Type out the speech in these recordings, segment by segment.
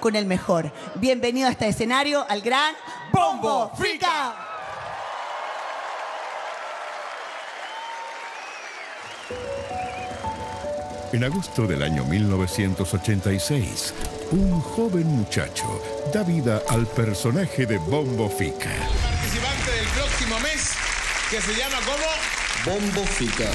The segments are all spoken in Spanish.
con el mejor. Bienvenido a este escenario al gran Bombo Fica. En agosto del año 1986, un joven muchacho da vida al personaje de Bombo Fica. Participante del próximo mes, que se llama como Bombo Fica.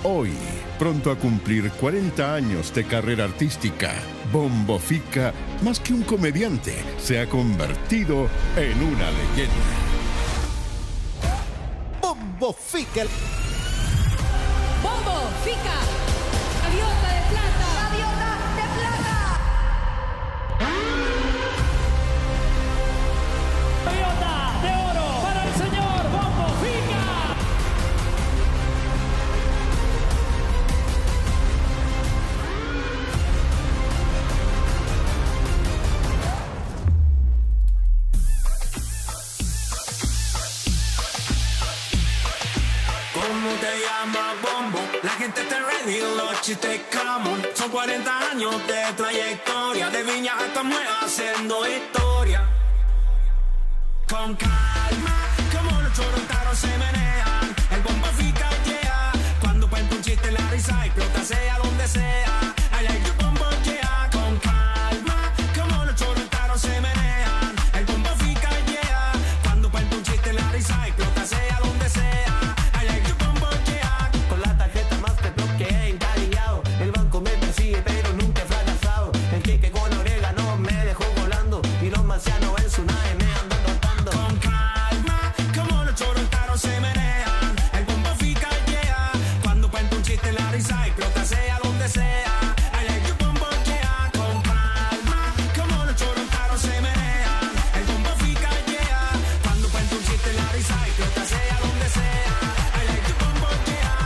Hoy, pronto a cumplir 40 años de carrera artística, Bombo Fica, más que un comediante, se ha convertido en una leyenda. Bombo Fica. Bombo Fica. Gaviota de plata. ¡Gaviota de plata! Gaviota de oro para el señor Bombo Fica. ¿Cómo te llamas, Bombo? La gente te ready, los chistes come on. Son 40 años de trayectoria, de Viña hasta Muela haciendo historia. Con calma, como los chorontaros se menean. El Bombo Fica llega, cuando cuenta un chiste la risa explota sea donde sea. Ay, ay, el Bombo llega, con calma, como los chorontaros se menean. El Bombo Fica llega, cuando cuenta un chiste la risa explota sea donde sea. Ay, ay, el Bombo llega, con la tarjeta más te bloqueé encariñado. El banco me persigue pero nunca he fracasado. El Quique con orégano me dejó volando y los marcianos en su nave me andan notando. Con calma, como los chorontaros se menean. El Bombo Fica llega, cuando cuenta un chiste la risa explota sea donde sea. Ay, ay, el Bombo llega, con calma, como los chorontaros se menean. El Bombo Fica llega, cuando cuenta un chiste la risa explota sea donde sea. Ay, ay, el Bombo llega.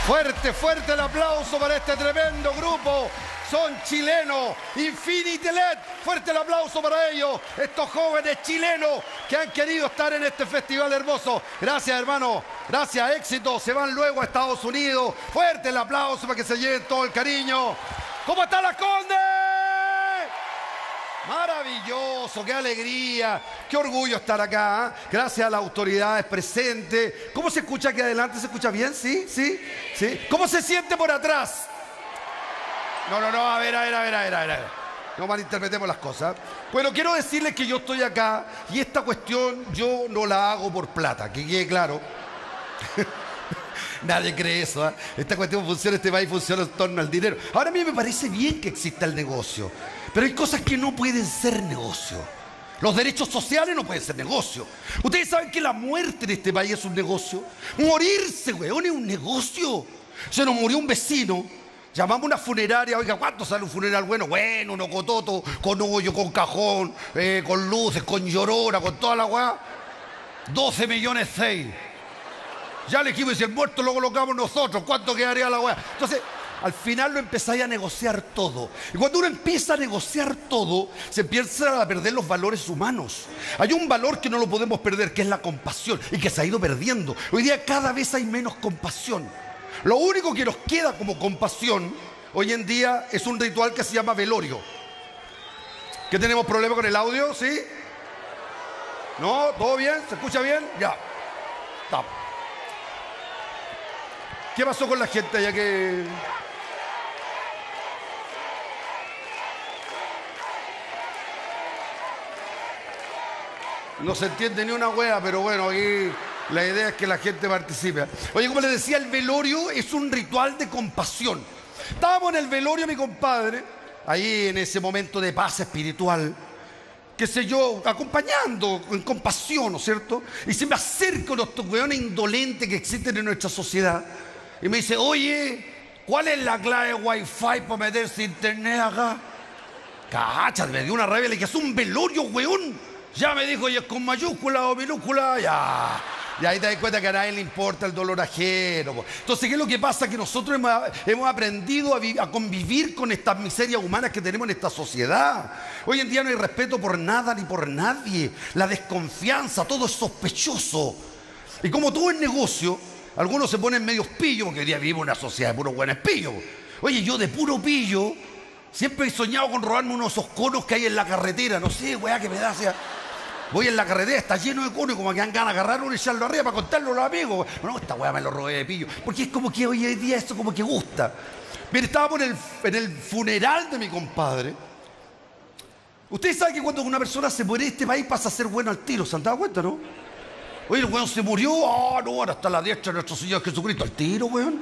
Fuerte, fuerte el aplauso para este tremendo grupo. Son chilenos, Infinity LED. Fuerte el aplauso para ellos, estos jóvenes chilenos que han querido estar en este festival hermoso. Gracias, hermano. Gracias, éxito. Se van luego a Estados Unidos. Fuerte el aplauso para que se lleven todo el cariño. ¿Cómo está la Conde? Maravilloso, qué alegría, qué orgullo estar acá. Gracias a las autoridades presentes. ¿Cómo se escucha aquí adelante? ¿Se escucha bien? ¿Sí? ¿Sí? ¿Sí? ¿Cómo se siente por atrás? No, a ver. No malinterpretemos las cosas. Bueno, quiero decirles que yo estoy acá y esta cuestión yo no la hago por plata, que quede claro. Nadie cree eso, ¿eh? Esta cuestión funciona, este país funciona en torno al dinero. Ahora a mí me parece bien que exista el negocio, pero hay cosas que no pueden ser negocio. Los derechos sociales no pueden ser negocio. Ustedes saben que la muerte en este país es un negocio. Morirse, weón, es un negocio. Se nos murió un vecino. Llamamos a una funeraria. Oiga, ¿cuánto sale un funeral bueno? Bueno, uno cototo, con hoyo, con cajón, con luces, con llorona, con toda la weá. 12,6 millones. Ya le dijimos, si el muerto lo colocamos nosotros, ¿cuánto quedaría la weá? Entonces, al final lo empezáis a negociar todo. Y cuando uno empieza a negociar todo, se empiezan a perder los valores humanos. Hay un valor que no lo podemos perder, que es la compasión, y que se ha ido perdiendo. Hoy día cada vez hay menos compasión. Lo único que nos queda como compasión hoy en día es un ritual que se llama velorio. ¿Qué tenemos problema con el audio? ¿Sí? ¿No? ¿Todo bien? ¿Se escucha bien? Ya. Estamos. ¿Qué pasó con la gente allá que...? No se entiende ni una wea, pero bueno, aquí la idea es que la gente participe. Oye, como les decía, el velorio es un ritual de compasión. Estábamos en el velorio, mi compadre, ahí en ese momento de paz espiritual, qué sé yo, acompañando en compasión, ¿no es cierto? Y se me acerca uno de estos weones indolentes que existen en nuestra sociedad y me dice, oye, ¿cuál es la clave Wi-Fi para meterse internet acá? Cachas, me dio una rabia, le dije, es un velorio, weón. Ya me dijo, y es con mayúscula o minúscula, ya. Y ahí te das cuenta que a nadie le importa el dolor ajeno. Po. Entonces, ¿qué es lo que pasa? Que nosotros hemos aprendido a convivir con estas miserias humanas que tenemos en esta sociedad. Hoy en día no hay respeto por nada ni por nadie. La desconfianza, todo es sospechoso. Y como todo es negocio, algunos se ponen medios pillos, porque hoy día vivimos en una sociedad de puros buenos pillos. Oye, yo de puro pillo siempre he soñado con robarme unos de esos conos que hay en la carretera. No sé, weá, que me da, o sea, voy en la carretera, está lleno de conos y como que dan ganas de agarrar uno y echarlo arriba para contarlo a los amigos. No, esta weá me lo robé de pillo. Porque es como que hoy en día esto como que gusta. Mire, estábamos en el funeral de mi compadre. Ustedes saben que cuando una persona se muere en este país pasa a ser bueno al tiro. ¿Se han dado cuenta, no? Oye, el weón se murió. No, ahora está a la diestra de nuestro Señor Jesucristo. Al tiro, weón.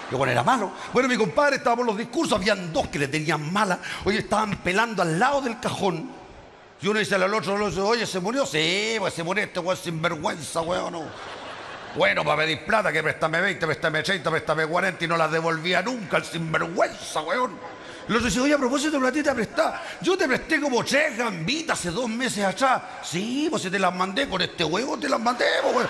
El weón era malo. Bueno, mi compadre estaba por los discursos. Habían dos que le tenían mala. Oye, estaban pelando al lado del cajón. Y uno dice al otro, oye, ¿se murió? Sí, pues se murió este weón sinvergüenza, weón. No. Bueno, para pedir plata, que préstame 20, préstame 30, préstame 40 y no las devolvía nunca el sinvergüenza, weón. El otro dice, oye, a propósito de platita prestada, yo te presté como 3 gambitas hace 2 meses atrás. Sí, pues si te las mandé con este huevo, te las mandé, pues, weón.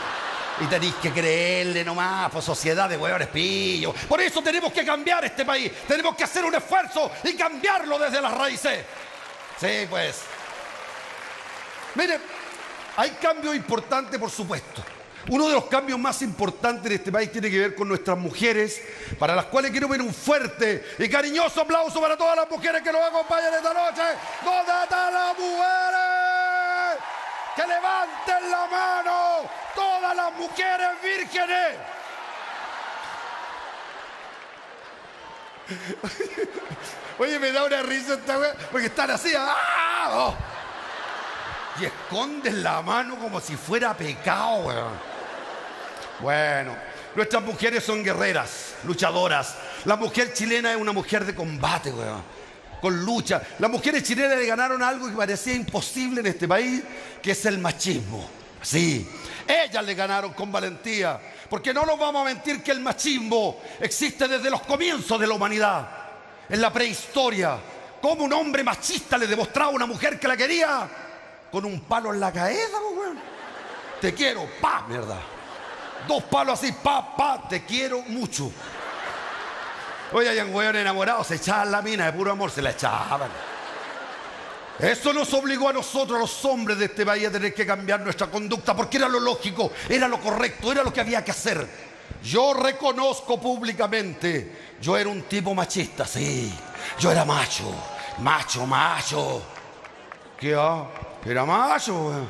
Y tenéis que creerle nomás, pues sociedad de huevones pillos. Por eso tenemos que cambiar este país. Tenemos que hacer un esfuerzo y cambiarlo desde las raíces. Sí, pues. Miren, hay cambios importantes, por supuesto. Uno de los cambios más importantes en este país tiene que ver con nuestras mujeres, para las cuales quiero ver un fuerte y cariñoso aplauso para todas las mujeres que nos acompañan esta noche. ¿Dónde están las mujeres? ¡Que levanten la mano! ¡Todas las mujeres vírgenes! Oye, me da una risa esta wea, porque están así. ¡Ah! Oh. Y esconden la mano como si fuera pecado, weón. Bueno, nuestras mujeres son guerreras, luchadoras. La mujer chilena es una mujer de combate, weón, con lucha. Las mujeres chilenas le ganaron algo que parecía imposible en este país, que es el machismo. Sí, ellas le ganaron con valentía, porque no nos vamos a mentir que el machismo existe desde los comienzos de la humanidad. En la prehistoria, ¿cómo un hombre machista le demostraba a una mujer que la quería? Con un palo en la cabeza, weón. Te quiero, pa, mierda. 2 palos así, pa, te quiero mucho. Oye, hay un weón enamorado, se echaban la mina de puro amor, se la echaban. Eso nos obligó a nosotros, los hombres de este país, a tener que cambiar nuestra conducta, porque era lo lógico, era lo correcto, era lo que había que hacer. Yo reconozco públicamente, yo era un tipo machista, sí. Yo era macho. ¿Qué? Era macho, weón.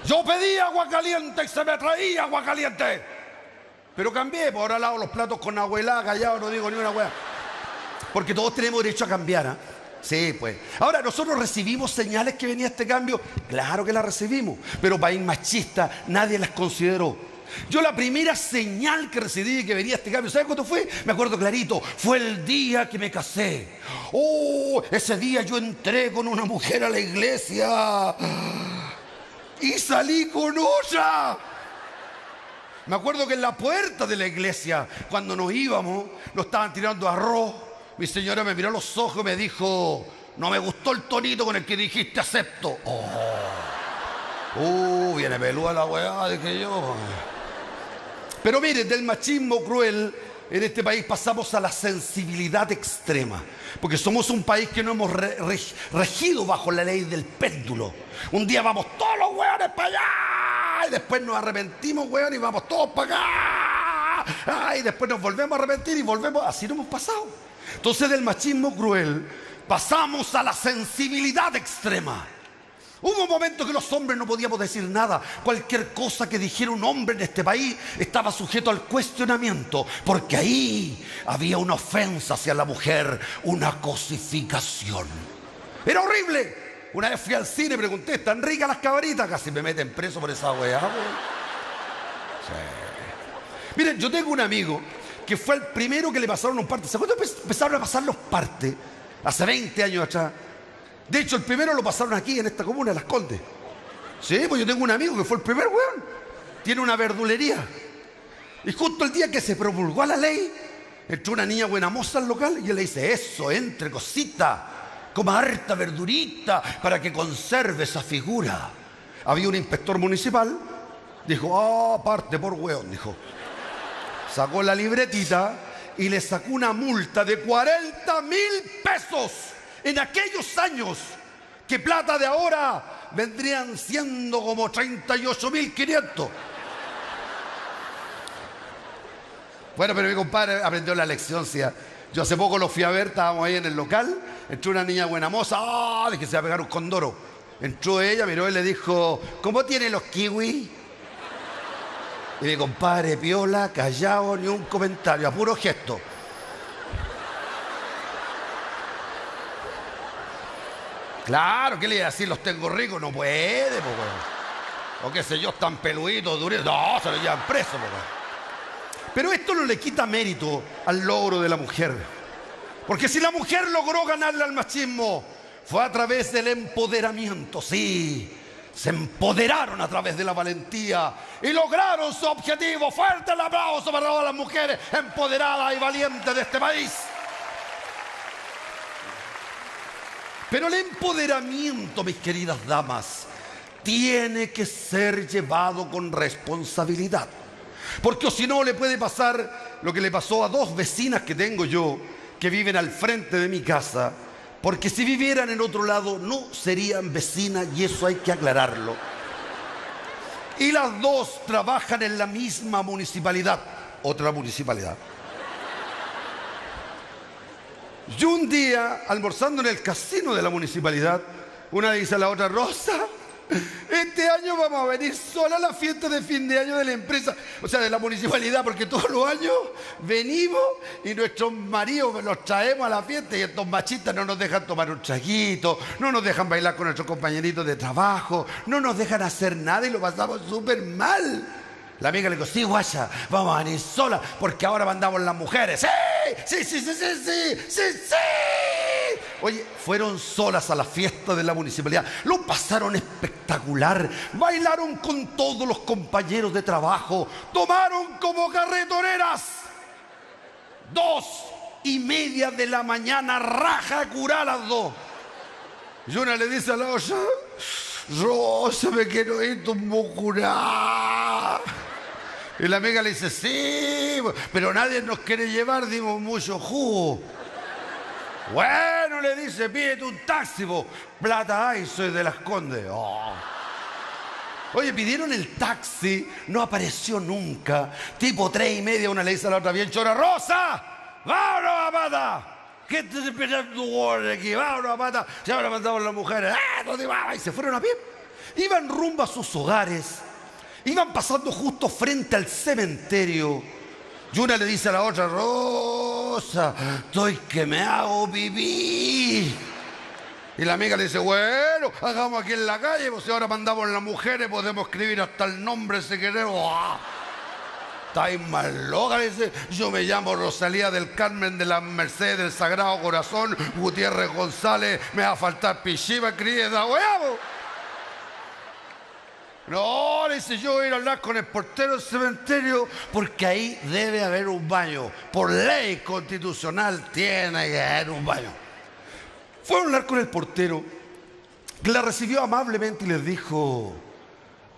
Yo pedía agua caliente y se me traía agua caliente. Pero cambié, pues ahora lavo los platos con abuela, callado, no digo ni una weá. Porque todos tenemos derecho a cambiar, ¿ah? Sí, pues. Ahora, ¿nosotros recibimos señales que venía este cambio? Claro que las recibimos, pero país machista nadie las consideró. Yo la primera señal que recibí que venía este cambio, ¿sabes cuándo fue? Me acuerdo clarito, fue el día que me casé. Oh, ese día yo entré con una mujer a la iglesia y salí con otra. Me acuerdo que en la puerta de la iglesia, cuando nos íbamos, nos estaban tirando arroz. Mi señora me miró a los ojos y me dijo, no me gustó el tonito con el que dijiste acepto. Viene peluda la weá, dije yo. Pero miren, del machismo cruel en este país pasamos a la sensibilidad extrema, porque somos un país que no hemos regido bajo la ley del péndulo. Un día vamos todos los weones para allá y después nos arrepentimos, weón, y vamos todos para acá. Y después nos volvemos a arrepentir y volvemos. Así no hemos pasado. Entonces del machismo cruel pasamos a la sensibilidad extrema. Hubo un momento que los hombres no podíamos decir nada. Cualquier cosa que dijera un hombre en este país estaba sujeto al cuestionamiento, porque ahí había una ofensa hacia la mujer, una cosificación. Era horrible. Una vez fui al cine y pregunté, ¿están ricas las cabritas? Casi me meten preso por esa weá. Sí. Miren, yo tengo un amigo que fue el primero que le pasaron un parte. ¿Se acuerdan? Empezaron a pasar los partes hace 20 años atrás. De hecho, el primero lo pasaron aquí, en esta comuna, en Las Condes. Sí, pues yo tengo un amigo que fue el primer weón. Tiene una verdulería. Y justo el día que se promulgó la ley, entró una niña buena moza al local y él le dice, eso, entre cosita, coma harta verdurita para que conserve esa figura. Había un inspector municipal Dijo, parte por hueón, dijo. Sacó la libretita y le sacó una multa de 40.000 pesos en aquellos años, que plata de ahora vendrían siendo como 38.500. Bueno, pero mi compadre aprendió la lección. ¿Sí? Yo hace poco lo fui a ver, estábamos ahí en el local, entró una niña buena moza, de que se va a pegar un condoro. Entró ella, miró y le dijo, ¿cómo tiene los kiwis? Y mi compadre, piola, callado, ni un comentario, a puro gesto. Claro, ¿qué le iba a decir? Los tengo ricos, no puede, po. O qué sé yo, están peluditos, duros. No, se los llevan presos, po. Pero esto no le quita mérito al logro de la mujer. Porque si la mujer logró ganarle al machismo, fue a través del empoderamiento, sí. Se empoderaron a través de la valentía y lograron su objetivo. Fuerte el aplauso para todas las mujeres empoderadas y valientes de este país. Pero el empoderamiento, mis queridas damas, tiene que ser llevado con responsabilidad. Porque si no, le puede pasar lo que le pasó a dos vecinas que tengo yo, que viven al frente de mi casa. Porque si vivieran en otro lado, no serían vecinas, y eso hay que aclararlo. Y las dos trabajan en la misma municipalidad, otra municipalidad. Y un día, almorzando en el casino de la municipalidad, una dice a la otra, Rosa, este año vamos a venir sola a la fiesta de fin de año de la empresa, o sea, de la municipalidad, porque todos los años venimos y nuestros maridos los traemos a la fiesta y estos machistas no nos dejan tomar un traguito, no nos dejan bailar con nuestros compañeritos de trabajo, no nos dejan hacer nada y lo pasamos súper mal. La amiga le dijo, sí, guaya, vamos a venir sola porque ahora mandamos las mujeres. ¡Sí! ¡Sí, sí, sí, sí, sí! ¡Sí, sí! Oye, fueron solas a la fiesta de la municipalidad, lo pasaron espectacular, bailaron con todos los compañeros de trabajo, tomaron como carretoneras. 2:30 de la mañana, raja curá las dos. Y una le dice a la otra, Rosa, me quiero ir tu curá. Y la amiga le dice, sí, pero nadie nos quiere llevar, dimos mucho jugo. Bueno, le dice, pídete un taxi, po. Plata hay, soy de Las Condes. Oh. Oye, pidieron el taxi, no apareció nunca. Tipo 3:30, una le dice a la otra bien chora, Rosa, vámonos a pata. ¿Qué estás esperando aquí? Vámonos a pata. Ya ahora mandamos las mujeres. ¿Dónde va? Y se fueron a pie. Iban rumbo a sus hogares. Iban pasando justo frente al cementerio. Y una le dice a la otra, Rosa, estoy que me hago pipí. Y la amiga le dice, bueno, hagamos aquí en la calle, pues si ahora mandamos las mujeres, podemos escribir hasta el nombre si queremos. ¡Ah! Estáis más loca, le dice, yo me llamo Rosalía del Carmen de la Merced del Sagrado Corazón, Gutiérrez González, me va a faltar pichiva, criada, huevo. No, le dice, yo voy a ir a hablar con el portero del cementerio porque ahí debe haber un baño. Por ley constitucional tiene que haber un baño. Fue a hablar con el portero, que la recibió amablemente y les dijo,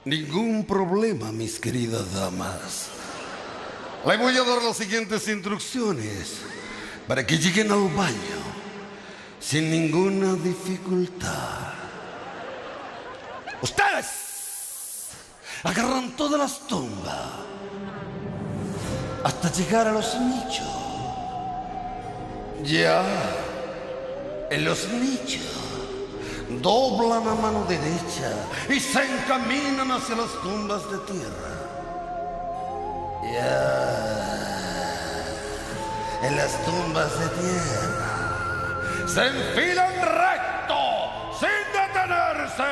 ningún problema, mis queridas damas. Les voy a dar las siguientes instrucciones para que lleguen al baño sin ninguna dificultad. Ustedes agarran todas las tumbas hasta llegar a los nichos. Ya en los nichos doblan a mano derecha y se encaminan hacia las tumbas de tierra. Ya en las tumbas de tierra se enfilan recto sin detenerse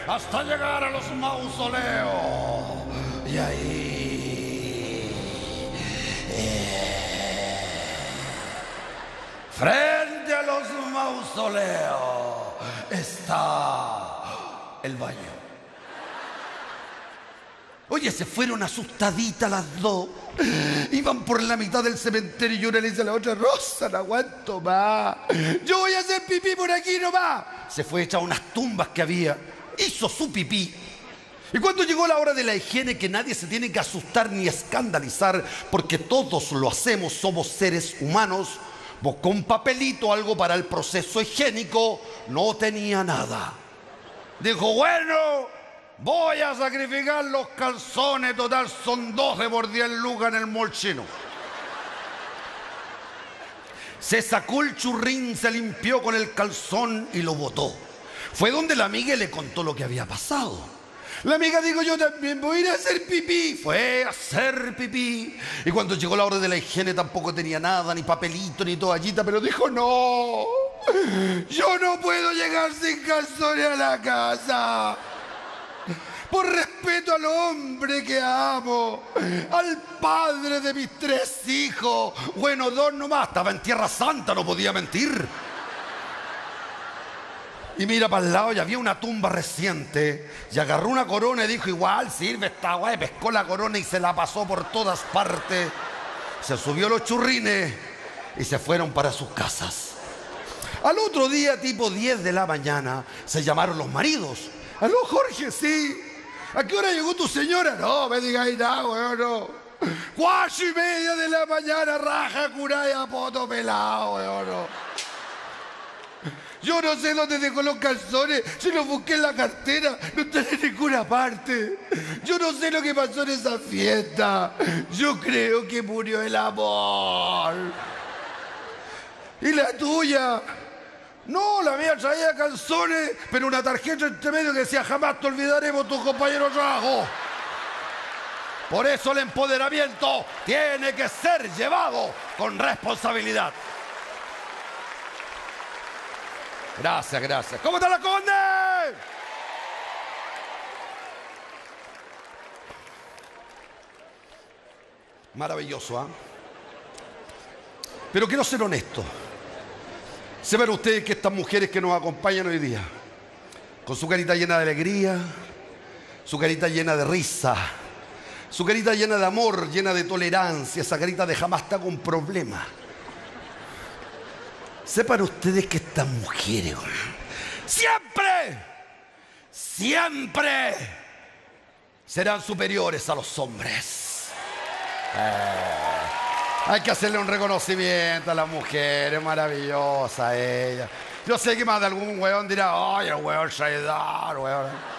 hasta llegar a los mausoleos. Y ahí, frente a los mausoleos, está el baño. Oye, se fueron asustaditas las dos. Iban por la mitad del cementerio y una le dice a la otra, Rosa, no aguanto más. Yo voy a hacer pipí por aquí nomás. Se fue a echar unas tumbas que había. Hizo su pipí. Y cuando llegó la hora de la higiene, que nadie se tiene que asustar ni escandalizar, porque todos lo hacemos, somos seres humanos, buscó un papelito, algo para el proceso higiénico, no tenía nada. Dijo, bueno, voy a sacrificar los calzones, total son 12 por 10 lucas en el mall chino. Se sacó el churrín, se limpió con el calzón y lo botó. Fue donde la amiga le contó lo que había pasado. La amiga dijo, yo también voy a ir a hacer pipí. Fue a hacer pipí. Y cuando llegó la hora de la higiene tampoco tenía nada, ni papelito, ni toallita, pero dijo, no, yo no puedo llegar sin calzones a la casa. Por respeto al hombre que amo, al padre de mis 3 hijos. Bueno, 2 nomás, estaba en Tierra Santa, no podía mentir. Y mira para el lado y había una tumba reciente. Y agarró una corona y dijo, igual sirve esta guay. Pescó la corona y se la pasó por todas partes. Se subió los churrines y se fueron para sus casas. Al otro día, tipo 10 de la mañana, se llamaron los maridos. Aló, Jorge, sí. ¿A qué hora llegó tu señora? No, me digáis nada, weón, no. 4:30 de la mañana, raja, curaya, poto pelado, weón, no. Yo no sé dónde dejó los calzones, si los busqué en la cartera, no están en ninguna parte. Yo no sé lo que pasó en esa fiesta. Yo creo que murió el amor. ¿Y la tuya? No, la mía traía calzones, pero una tarjeta entre medio que decía, jamás te olvidaremos tu compañero de trabajo. Por eso el empoderamiento tiene que ser llevado con responsabilidad. Gracias, gracias. ¿Cómo está la Conde? Maravilloso, ¿ah? Pero quiero ser honesto. Sepan ustedes que estas mujeres que nos acompañan hoy día, con su carita llena de alegría, su carita llena de risa, su carita llena de amor, llena de tolerancia, esa carita de jamás está con problemas. Sepan ustedes que estas mujeres siempre serán superiores a los hombres. Hay que hacerle un reconocimiento a las mujeres, maravillosa ella. Yo sé que más de algún hueón dirá, ay, el hueón traidor, hueón.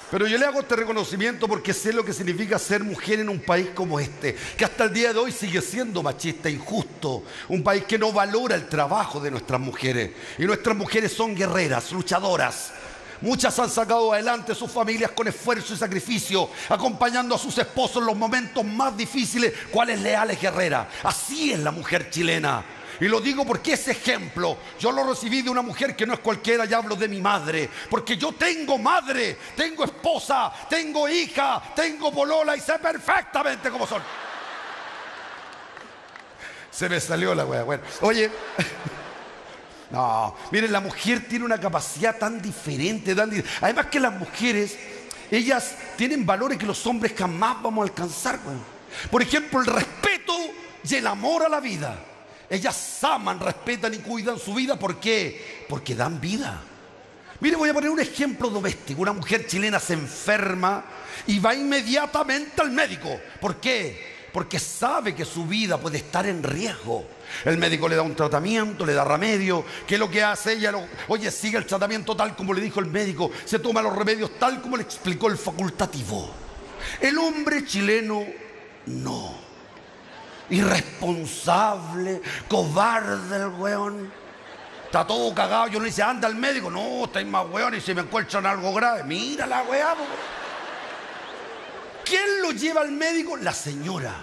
Pero yo le hago este reconocimiento porque sé lo que significa ser mujer en un país como este, que hasta el día de hoy sigue siendo machista, injusto, un país que no valora el trabajo de nuestras mujeres. Y nuestras mujeres son guerreras, luchadoras. Muchas han sacado adelante sus familias con esfuerzo y sacrificio, acompañando a sus esposos en los momentos más difíciles, cuales leales guerreras. Así es la mujer chilena. Y lo digo porque ese ejemplo yo lo recibí de una mujer que no es cualquiera, y hablo de mi madre. Porque yo tengo madre, tengo esposa, tengo hija, tengo polola y sé perfectamente cómo son. Se me salió la wea. Bueno, oye, no, miren, la mujer tiene una capacidad tan diferente, además que las mujeres, ellas tienen valores que los hombres jamás vamos a alcanzar. Bueno. Por ejemplo, el respeto y el amor a la vida. Ellas aman, respetan y cuidan su vida. ¿Por qué? Porque dan vida. Mire, voy a poner un ejemplo doméstico. Una mujer chilena se enferma y va inmediatamente al médico. ¿Por qué? Porque sabe que su vida puede estar en riesgo. El médico le da un tratamiento, le da remedio. ¿Qué es lo que hace ella? Oye, sigue el tratamiento tal como le dijo el médico. Se toma los remedios tal como le explicó el facultativo. El hombre chileno no. Irresponsable, cobarde el weón. Está todo cagado. Yo le dice, anda al médico. No, estáis más weón y se me encuentran algo grave. Mira la weá. ¿Quién lo lleva al médico? La señora.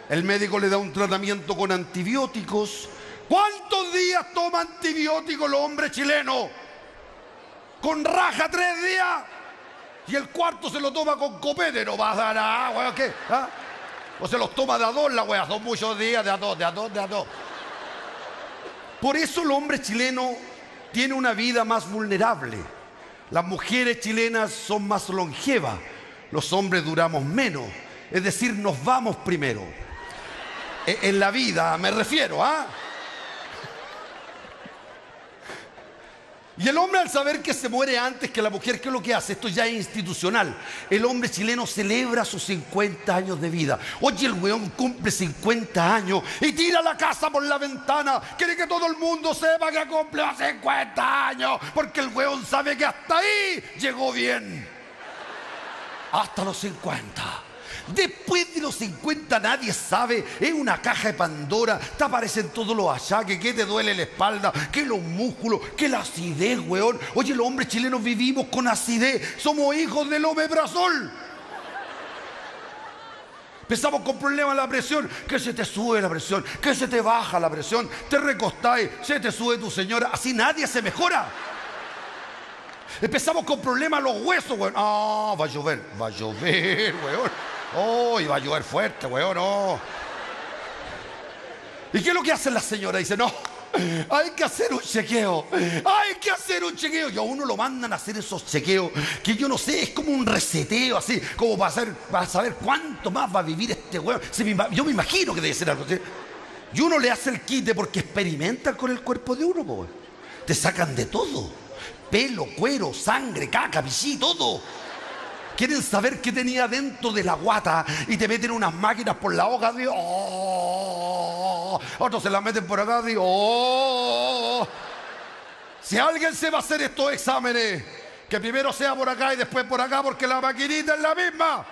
El médico le da un tratamiento con antibióticos. ¿Cuántos días toma antibióticos el hombre chileno? Con raja 3 días. Y el cuarto se lo toma con copete. No va a dar nada, weón. ¿Qué? ¿Ah? O se los toma de a 2 la wea, son muchos días, de a 2. Por eso el hombre chileno tiene una vida más vulnerable. Las mujeres chilenas son más longevas. Los hombres duramos menos. Es decir, nos vamos primero. En la vida me refiero, ¿ah? Y el hombre, al saber que se muere antes que la mujer, ¿qué es lo que hace? Esto ya es institucional. El hombre chileno celebra sus 50 años de vida. Oye, el weón cumple 50 años y tira la casa por la ventana. Quiere que todo el mundo sepa que cumple 50 años, porque el weón sabe que hasta ahí llegó bien. Hasta los 50. Después de los 50 nadie sabe, es una caja de Pandora, te aparecen todos los achaques, que te duele la espalda, que los músculos, que la acidez, weón. Oye, los hombres chilenos vivimos con acidez, somos hijos del omeprazol. Empezamos con problemas de la presión, que se te sube la presión, que se te baja la presión, te recostáis, se te sube tu señora, así nadie se mejora. Empezamos con problemas los huesos, weón. Ah, va a llover, weón. Oh, y va a llover fuerte, weón, no. ¿Y qué es lo que hacen las señoras? Dicen, no, hay que hacer un chequeo. Hay que hacer un chequeo. Y a uno lo mandan a hacer esos chequeos que yo no sé, es como un reseteo así, como para saber cuánto más va a vivir este weón. Yo me imagino que debe ser algo así. Y uno le hace el quite porque experimentan con el cuerpo de uno, weón. Te sacan de todo. Pelo, cuero, sangre, caca, pichí, todo. Quieren saber qué tenía dentro de la guata y te meten unas máquinas por la hoja de... Oh, otros se las meten por acá de... Oh. Si alguien se va a hacer estos exámenes, que primero sea por acá y después por acá, porque la maquinita es la misma.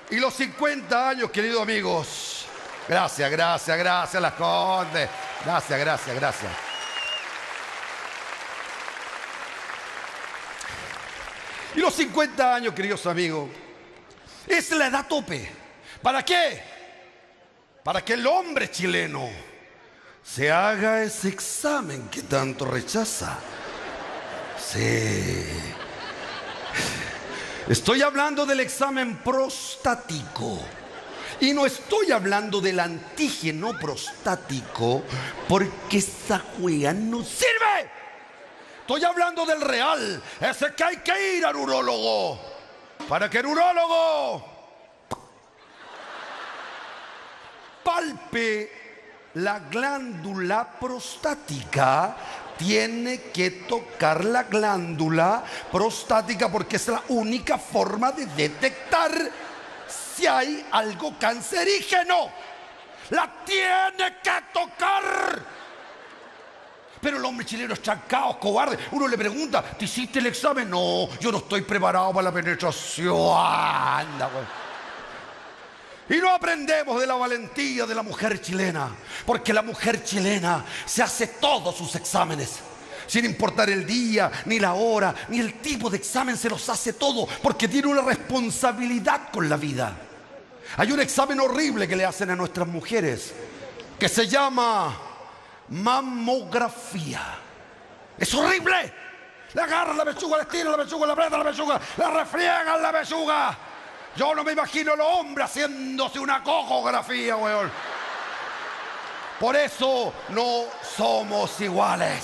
Y los 50 años, queridos amigos. Gracias, Las Condes. Gracias. Y los 50 años, queridos amigos, es la edad tope. ¿Para qué? Para que el hombre chileno se haga ese examen que tanto rechaza. Sí. Estoy hablando del examen prostático. Y no estoy hablando del antígeno prostático, porque esa juega no sirve. Estoy hablando del real, ese que hay que ir al urólogo. Para que el urólogo palpe la glándula prostática, tiene que tocar la glándula prostática porque es la única forma de detectar si hay algo cancerígeno. La tiene que tocar. Pero el hombre chileno es trancado, cobarde. Uno le pregunta, ¿te hiciste el examen? No, yo no estoy preparado para la penetración. Anda, güey. Y no aprendemos de la valentía de la mujer chilena, porque la mujer chilena se hace todos sus exámenes. Sin importar el día, ni la hora, ni el tipo de examen, se los hace todo, porque tiene una responsabilidad con la vida. Hay un examen horrible que le hacen a nuestras mujeres, que se llama mamografía. Es horrible. Le agarran la pechuga, le estiran la pechuga, le apretan la pechuga, le refriegan la pechuga. Yo no me imagino a los hombres haciéndose una cojografía, weón. Por eso no somos iguales.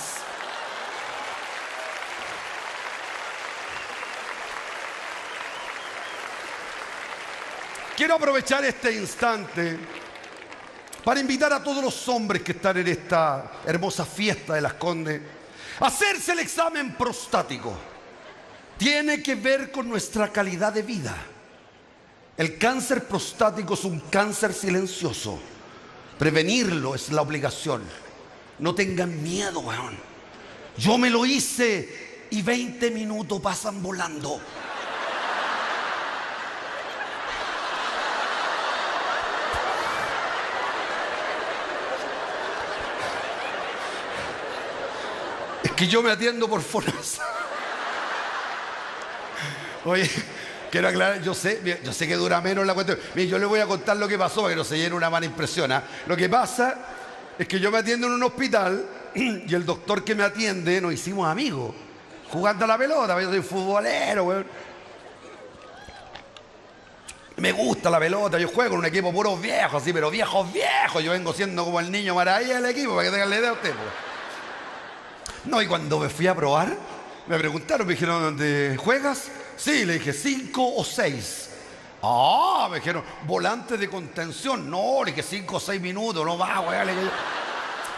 Quiero aprovechar este instante para invitar a todos los hombres que están en esta hermosa fiesta de Las Condes a hacerse el examen prostático. Tiene que ver con nuestra calidad de vida. El cáncer prostático es un cáncer silencioso. Prevenirlo es la obligación. No tengan miedo, weón. Yo me lo hice y 20 minutos pasan volando. Es que yo me atiendo por FONASA. Oye, quiero aclarar, yo sé que dura menos la cuestión. Mire, yo le voy a contar lo que pasó para que no se llene una mala impresión, ¿eh? Lo que pasa es que yo me atiendo en un hospital y el doctor que me atiende nos hicimos amigos jugando a la pelota. Yo soy futbolero, weón. Me gusta la pelota, yo juego en un equipo puros viejos, así, pero viejos. Yo vengo siendo como el niño maravilla del equipo, para que tengan la idea a usted, pues. No, y cuando me fui a probar, me preguntaron, me dijeron, ¿dónde juegas? Sí, le dije, 5 o 6. Ah, me dijeron, volante de contención. No, le dije 5 o 6 minutos, no va, güey.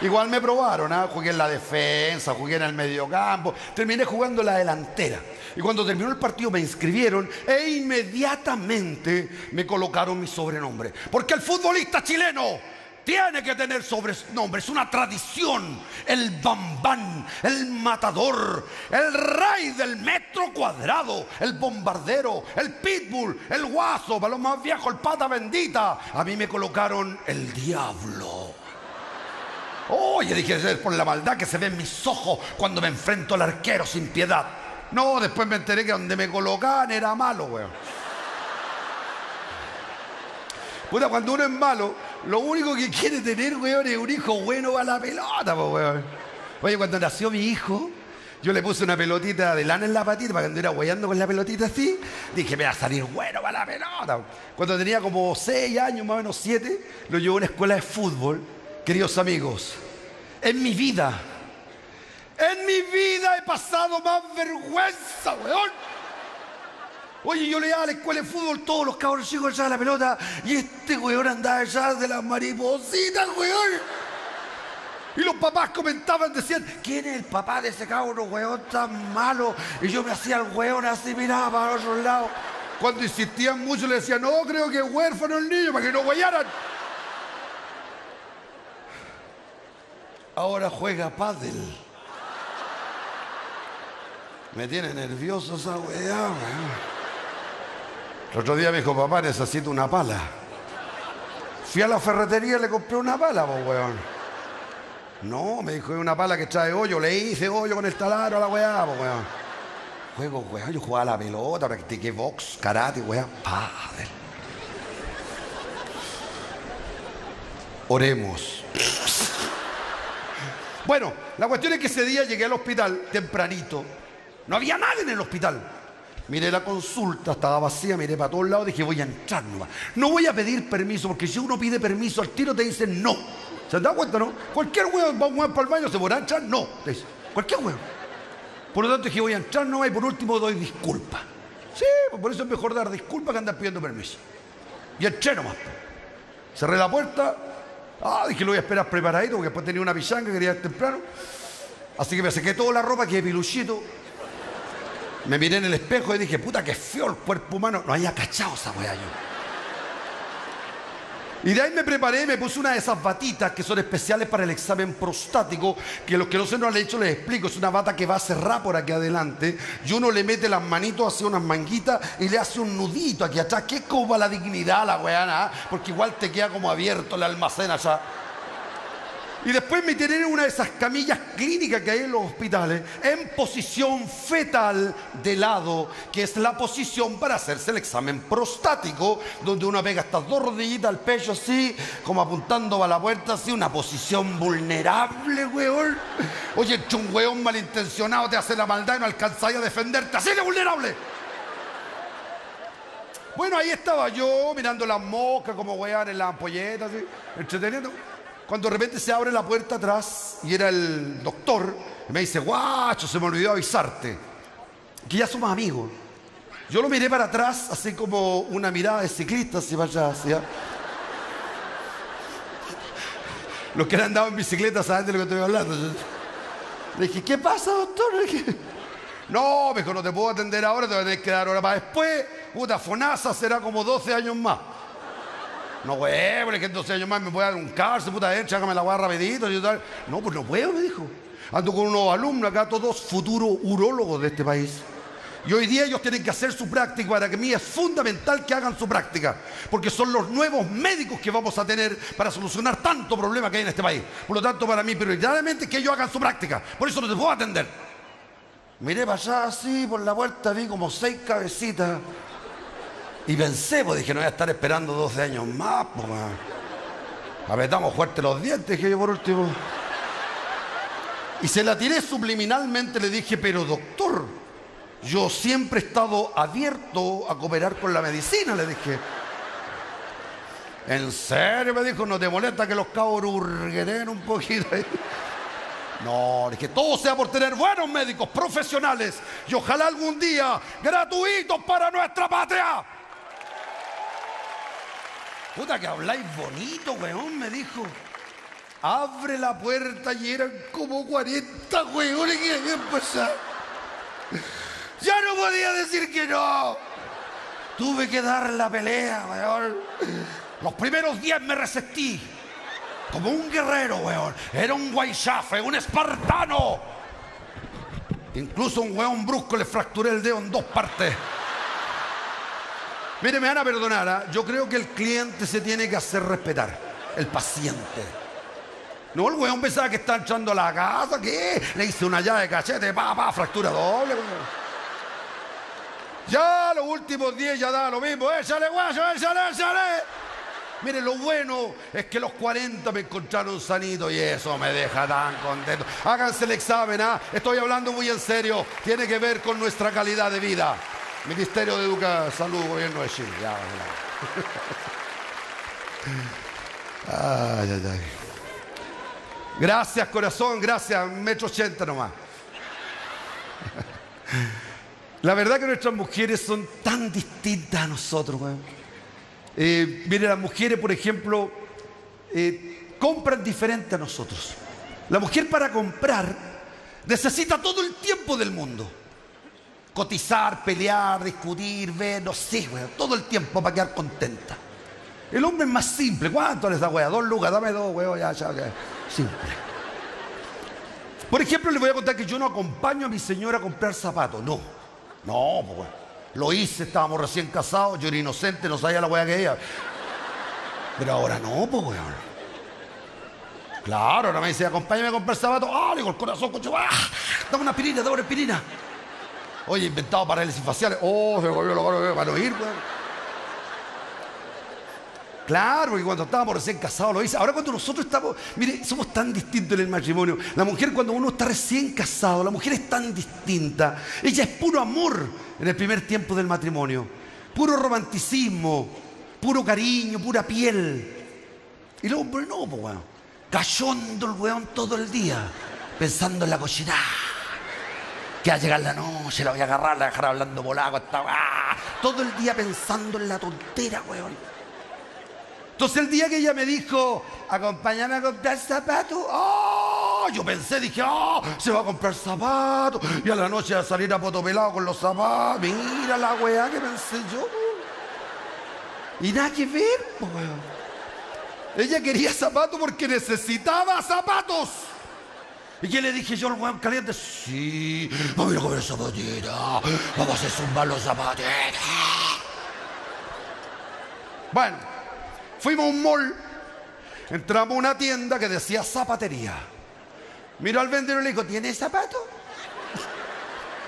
Igual me probaron, ¿ah? Jugué en la defensa, jugué en el mediocampo, terminé jugando en la delantera. Y cuando terminó el partido me inscribieron e inmediatamente me colocaron mi sobrenombre. Porque el futbolista chileno tiene que tener sobrenombre, es una tradición. El Bambán, el Matador, el Rey del metro cuadrado, el Bombardero, el Pitbull, el Guaso, para los más viejos, el Pata Bendita. A mí me colocaron el Diablo. Oye, dije, es por la maldad que se ve en mis ojos cuando me enfrento al arquero sin piedad. No, después me enteré que donde me colocaban era malo, weón. Puta, cuando uno es malo, lo único que quiere tener, weón, es un hijo bueno para la pelota, weón. Oye, cuando nació mi hijo, yo le puse una pelotita de lana en la patita para cuando era weyando con la pelotita así, dije, me va a salir bueno para la pelota. Cuando tenía como 6 años, más o menos 7, lo llevé a una escuela de fútbol. Queridos amigos, en mi vida he pasado más vergüenza, weón. Oye, yo le iba a la escuela de fútbol, todos los cabros chicos echaban la pelota y este weón andaba detrás de las maripositas, weón. Y los papás comentaban, decían, ¿quién es el papá de ese cabro, weón, tan malo? Y yo me hacía el weón así, miraba para otro lado. Cuando insistían mucho le decían, no, creo que es huérfano el niño, para que no huellaran. Ahora juega pádel. Me tiene nervioso esa weá, weón. El otro día me dijo, papá, necesito una pala. Fui a la ferretería y le compré una pala, pues, weón. No, me dijo, es una pala que trae hoyo. Le hice hoyo con el taladro a la weá, pues, weón. Juego, weón, yo jugaba a la pelota, practiqué box, karate, weón, pádel. Oremos. Bueno, la cuestión es que ese día llegué al hospital tempranito. No había nadie en el hospital. Miré la consulta, estaba vacía, miré para todos lados, dije, voy a entrar nomás. No voy a pedir permiso, porque si uno pide permiso, al tiro te dicen no. ¿Se han dado cuenta, no? Cualquier hueón va a un hueón para el baño, ¿se podrá entrar? No. Te dice, cualquier hueón. Por lo tanto, dije, voy a entrar nomás y por último doy disculpas. Sí, pues por eso es mejor dar disculpas que andar pidiendo permiso. Y entré nomás. Cerré la puerta. Dije, lo voy a esperar preparadito, porque después tenía una pichanga, quería ir temprano. Así que me saqué toda la ropa, quedé piluchito. Me miré en el espejo y dije, puta, qué feo el cuerpo humano. No había cachado esa weá yo. Y de ahí me preparé y me puse una de esas batitas que son especiales para el examen prostático, que los que no se nos han hecho les explico. Es una bata que va a cerrar por aquí adelante y uno le mete las manitos hacia unas manguitas y le hace un nudito aquí atrás, que es como para la dignidad, la weá, porque igual te queda como abierto el almacén allá. Y después me tiré en una de esas camillas clínicas que hay en los hospitales, en posición fetal de lado, que es la posición para hacerse el examen prostático, donde uno pega estas 2 rodillitas al pecho así, como apuntando a la puerta, así, una posición vulnerable, weón. Oye, un weón malintencionado te hace la maldad y no alcanzáis a defenderte, así de vulnerable. Bueno, ahí estaba yo, mirando las moscas, como weón en las ampolletas, así, entreteniendo. Cuando de repente se abre la puerta atrás y era el doctor, y me dice, guacho, se me olvidó avisarte, que ya somos amigos. Yo lo miré para atrás, así como una mirada de ciclista, así para allá, así. Los que han andado en bicicleta saben de lo que estoy hablando. Le dije, ¿qué pasa, doctor? Le dije, no, me dijo, no te puedo atender ahora, te voy a tener que dar hora para después. Puta, FONASA será como 12 años más. No, güey, porque que en 12 años más me voy a dar un cárcel, puta, chágame la guarra rapidito. Y tal. No, pues no puedo, me dijo. Ando con unos alumnos acá, todos futuros urólogos de este país. Y hoy día ellos tienen que hacer su práctica. Para que mí es fundamental que hagan su práctica, porque son los nuevos médicos que vamos a tener para solucionar tanto problema que hay en este país. Por lo tanto, para mí, prioritariamente, que ellos hagan su práctica. Por eso no te puedo atender. Miré para allá así, por la puerta, vi como 6 cabecitas. Y pensé, pues dije, no voy a estar esperando 12 años más, pues. Apretamos fuerte los dientes, dije yo por último. Y se la tiré subliminalmente, le dije, pero doctor, yo siempre he estado abierto a cooperar con la medicina, le dije. ¿En serio? Me dijo, ¿no te molesta que los cabros hurgueren un poquito ahí? No, dije, todo sea por tener buenos médicos profesionales y ojalá algún día gratuitos para nuestra patria. Puta que habláis bonito, weón, me dijo. Abre la puerta y eran como 40 hueones que habían pasado. Ya no podía decir que no. Tuve que dar la pelea, weón. Los primeros 10 me resistí. Como un guerrero, weón. Era un guaychafe, un espartano. Incluso un weón brusco le fracturé el dedo en 2 partes. Mire, me van a perdonar, ¿eh? Yo creo que el cliente se tiene que hacer respetar. El paciente. No, el weón pensaba que está entrando a la casa. ¿Qué? Le hice una llave de cachete, fractura doble, weón. Ya los últimos 10 ya da lo mismo. ¡Échale, guayo, échale! Mire, lo bueno es que los 40 me encontraron sanito y eso me deja tan contento. Háganse el examen, ¿ah? Estoy hablando muy en serio. Tiene que ver con nuestra calidad de vida. Ministerio de Educación, Salud, Gobierno de Chile. Ya. Ay. Gracias, corazón, gracias. 1,80 m nomás. La verdad que nuestras mujeres son tan distintas a nosotros, weón. Mire, las mujeres, por ejemplo, compran diferente a nosotros. La mujer para comprar necesita todo el tiempo del mundo. Cotizar, pelear, discutir, ver, no sé, weón, todo el tiempo para quedar contenta. El hombre es más simple. ¿Cuánto les da, weón? 2 lucas, dame 2, weón, ya. Simple. Por ejemplo, les voy a contar que yo no acompaño a mi señora a comprar zapatos, no, pues, weón. Lo hice, estábamos recién casados, yo era inocente, no sabía la weá que ella. Pero ahora no, pues, weón. Claro, ahora me dice, acompáñame a comprar zapatos. Le digo, el corazón, coche, dame una aspirina. Oye, inventado parálisis faciales. Se volvió lo para no ir, weón. Claro, porque cuando estábamos recién casados lo hice. Ahora cuando nosotros estamos, mire, somos tan distintos en el matrimonio. La mujer cuando uno está recién casado, la mujer es tan distinta. Ella es puro amor en el primer tiempo del matrimonio. Puro romanticismo, puro cariño, pura piel. Y luego, hombre, no, pues, weón. Cachondo el weón todo el día, pensando en la cochinada. Que va a llegar la noche, la voy a agarrar, la voy a dejar hablando polaco. Todo el día pensando en la tontera, weón. Entonces el día que ella me dijo, acompáñame a comprar zapatos, yo pensé, dije, se va a comprar zapatos, y a la noche va a salir a potopelado con los zapatos. Mira la weá que pensé yo. Y nada que ver, pues, weón. Ella quería zapatos porque necesitaba zapatos. ¿Y qué le dije yo al weón caliente? Sí, vamos a ir a comer zapatera, vamos a hacer zumbar los zapateros. Bueno. Fuimos a un mall, entramos a una tienda que decía zapatería. Miró al vendedor y le dijo, ¿tiene zapatos?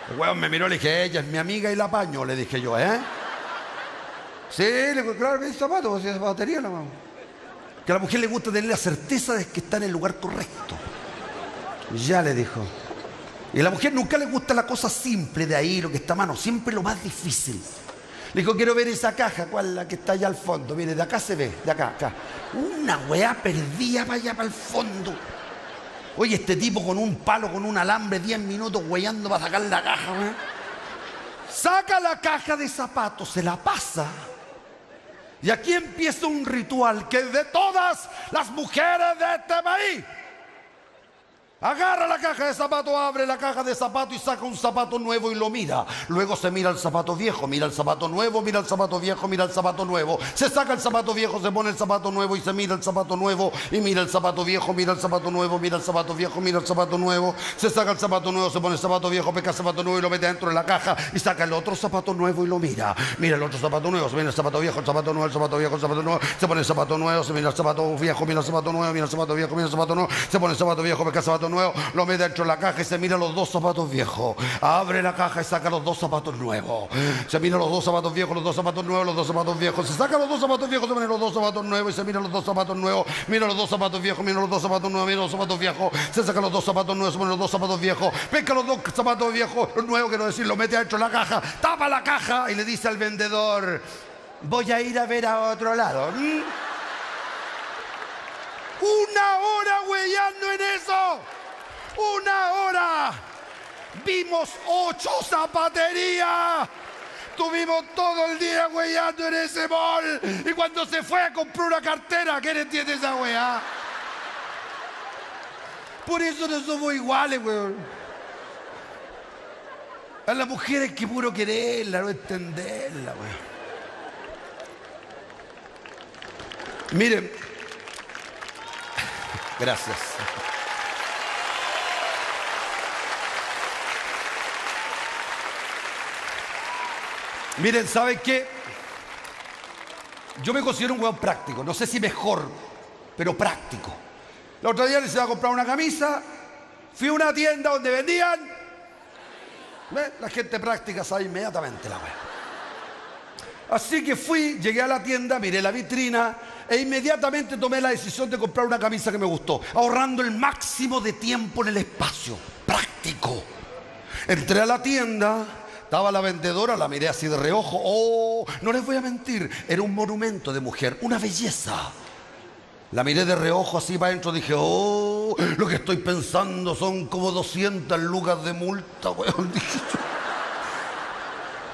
El weón me miró y le dije, ella es mi amiga y la apaño, le dije yo, ¿eh? Sí, le digo, claro que hay zapatos, si es zapatería la mano. Que a la mujer le gusta tener la certeza de que está en el lugar correcto. Ya le dijo. Y a la mujer nunca le gusta la cosa simple de ahí, lo que está a mano, siempre lo más difícil. Le dijo, quiero ver esa caja, ¿cuál? La que está allá al fondo. Mire, de acá se ve, de acá. Una weá perdida para allá, para el fondo. Oye, este tipo con un palo, con un alambre, 10 minutos weyando para sacar la caja, weá. Saca la caja de zapatos, se la pasa. Y aquí empieza un ritual que es de todas las mujeres de este país. Agarra la caja de zapatos, abre la caja de zapatos y saca un zapato nuevo y lo mira. Luego se mira el zapato viejo, mira el zapato nuevo, mira el zapato viejo, mira el zapato nuevo. Se saca el zapato viejo, se pone el zapato nuevo y se mira el zapato nuevo. Y mira el zapato viejo, mira el zapato nuevo, mira el zapato viejo, mira el zapato nuevo. Se saca el zapato nuevo, se pone el zapato viejo, pesca el zapato nuevo y lo mete dentro de la caja. Y saca el otro zapato nuevo y lo mira. Mira el otro zapato nuevo, se mira el zapato viejo, el zapato nuevo, el zapato viejo, el zapato nuevo. Se pone el zapato nuevo, se mira el zapato viejo, mira el zapato nuevo, mira el zapato viejo, mira el zapato nuevo. Se pone el zapato viejo, pesca el zapato nuevo, lo mete dentro de la caja y se mira los 2 zapatos viejos. Abre la caja y saca los 2 zapatos nuevos. Se mira los 2 zapatos viejos, los 2 zapatos nuevos, los 2 zapatos viejos. Se saca los 2 zapatos viejos, se ponen los 2 zapatos nuevos y se mira los 2 zapatos nuevos. Mira los 2 zapatos viejos, mira los 2 zapatos nuevos, mira los zapatos viejos. Se saca los 2 zapatos nuevos, se ponen los 2 zapatos viejos. Pesca los 2 zapatos viejos, los nuevos, quiero decir, lo mete dentro de la caja. Tapa la caja y le dice al vendedor, voy a ir a ver a otro lado. Una hora huellando en eso. ¡Una hora! Vimos 8 zapaterías. Tuvimos todo el día huellando en ese mall. Y cuando se fue a comprar una cartera, ¿quién entiende esa hueá? Por eso no somos iguales, weón. A la mujer hay que puro quererla, no entenderla, weón. Miren. Gracias. Miren, ¿saben qué? Yo me considero un hueón práctico. No sé si mejor, pero práctico. El otro día les iba a comprar una camisa. Fui a una tienda donde vendían. ¿Ves? La gente práctica sabe inmediatamente la wea. Así que fui, llegué a la tienda, miré la vitrina e inmediatamente tomé la decisión de comprar una camisa que me gustó, ahorrando el máximo de tiempo en el espacio. Práctico. Entré a la tienda. Estaba la vendedora, la miré así de reojo. Oh, no les voy a mentir, era un monumento de mujer, una belleza. La miré de reojo así para adentro, dije, oh, lo que estoy pensando son como 200 lucas de multa, weón.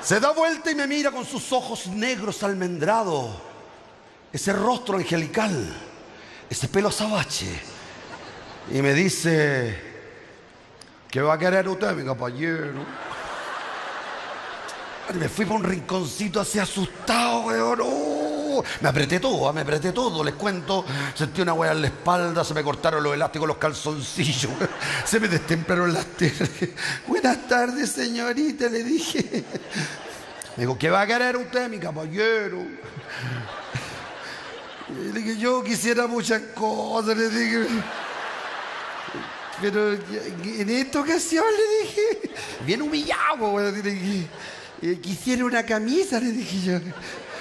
Se da vuelta y me mira con sus ojos negros almendrados, ese rostro angelical, ese pelo azabache. Y me dice, ¿qué va a querer usted, mi caballero? Me fui por un rinconcito así asustado, weón. Oh, me apreté todo, les cuento. Sentí una weá en la espalda, se me cortaron los elásticos, los calzoncillos, weón. Se me destemplaron las telas. Buenas tardes, señorita, le dije. Me dijo, ¿qué va a querer usted, mi caballero? Le dije, yo quisiera muchas cosas, le dije. Pero en esta ocasión le dije, bien humillado, weón, le dije. Quisiera una camisa, le dije yo.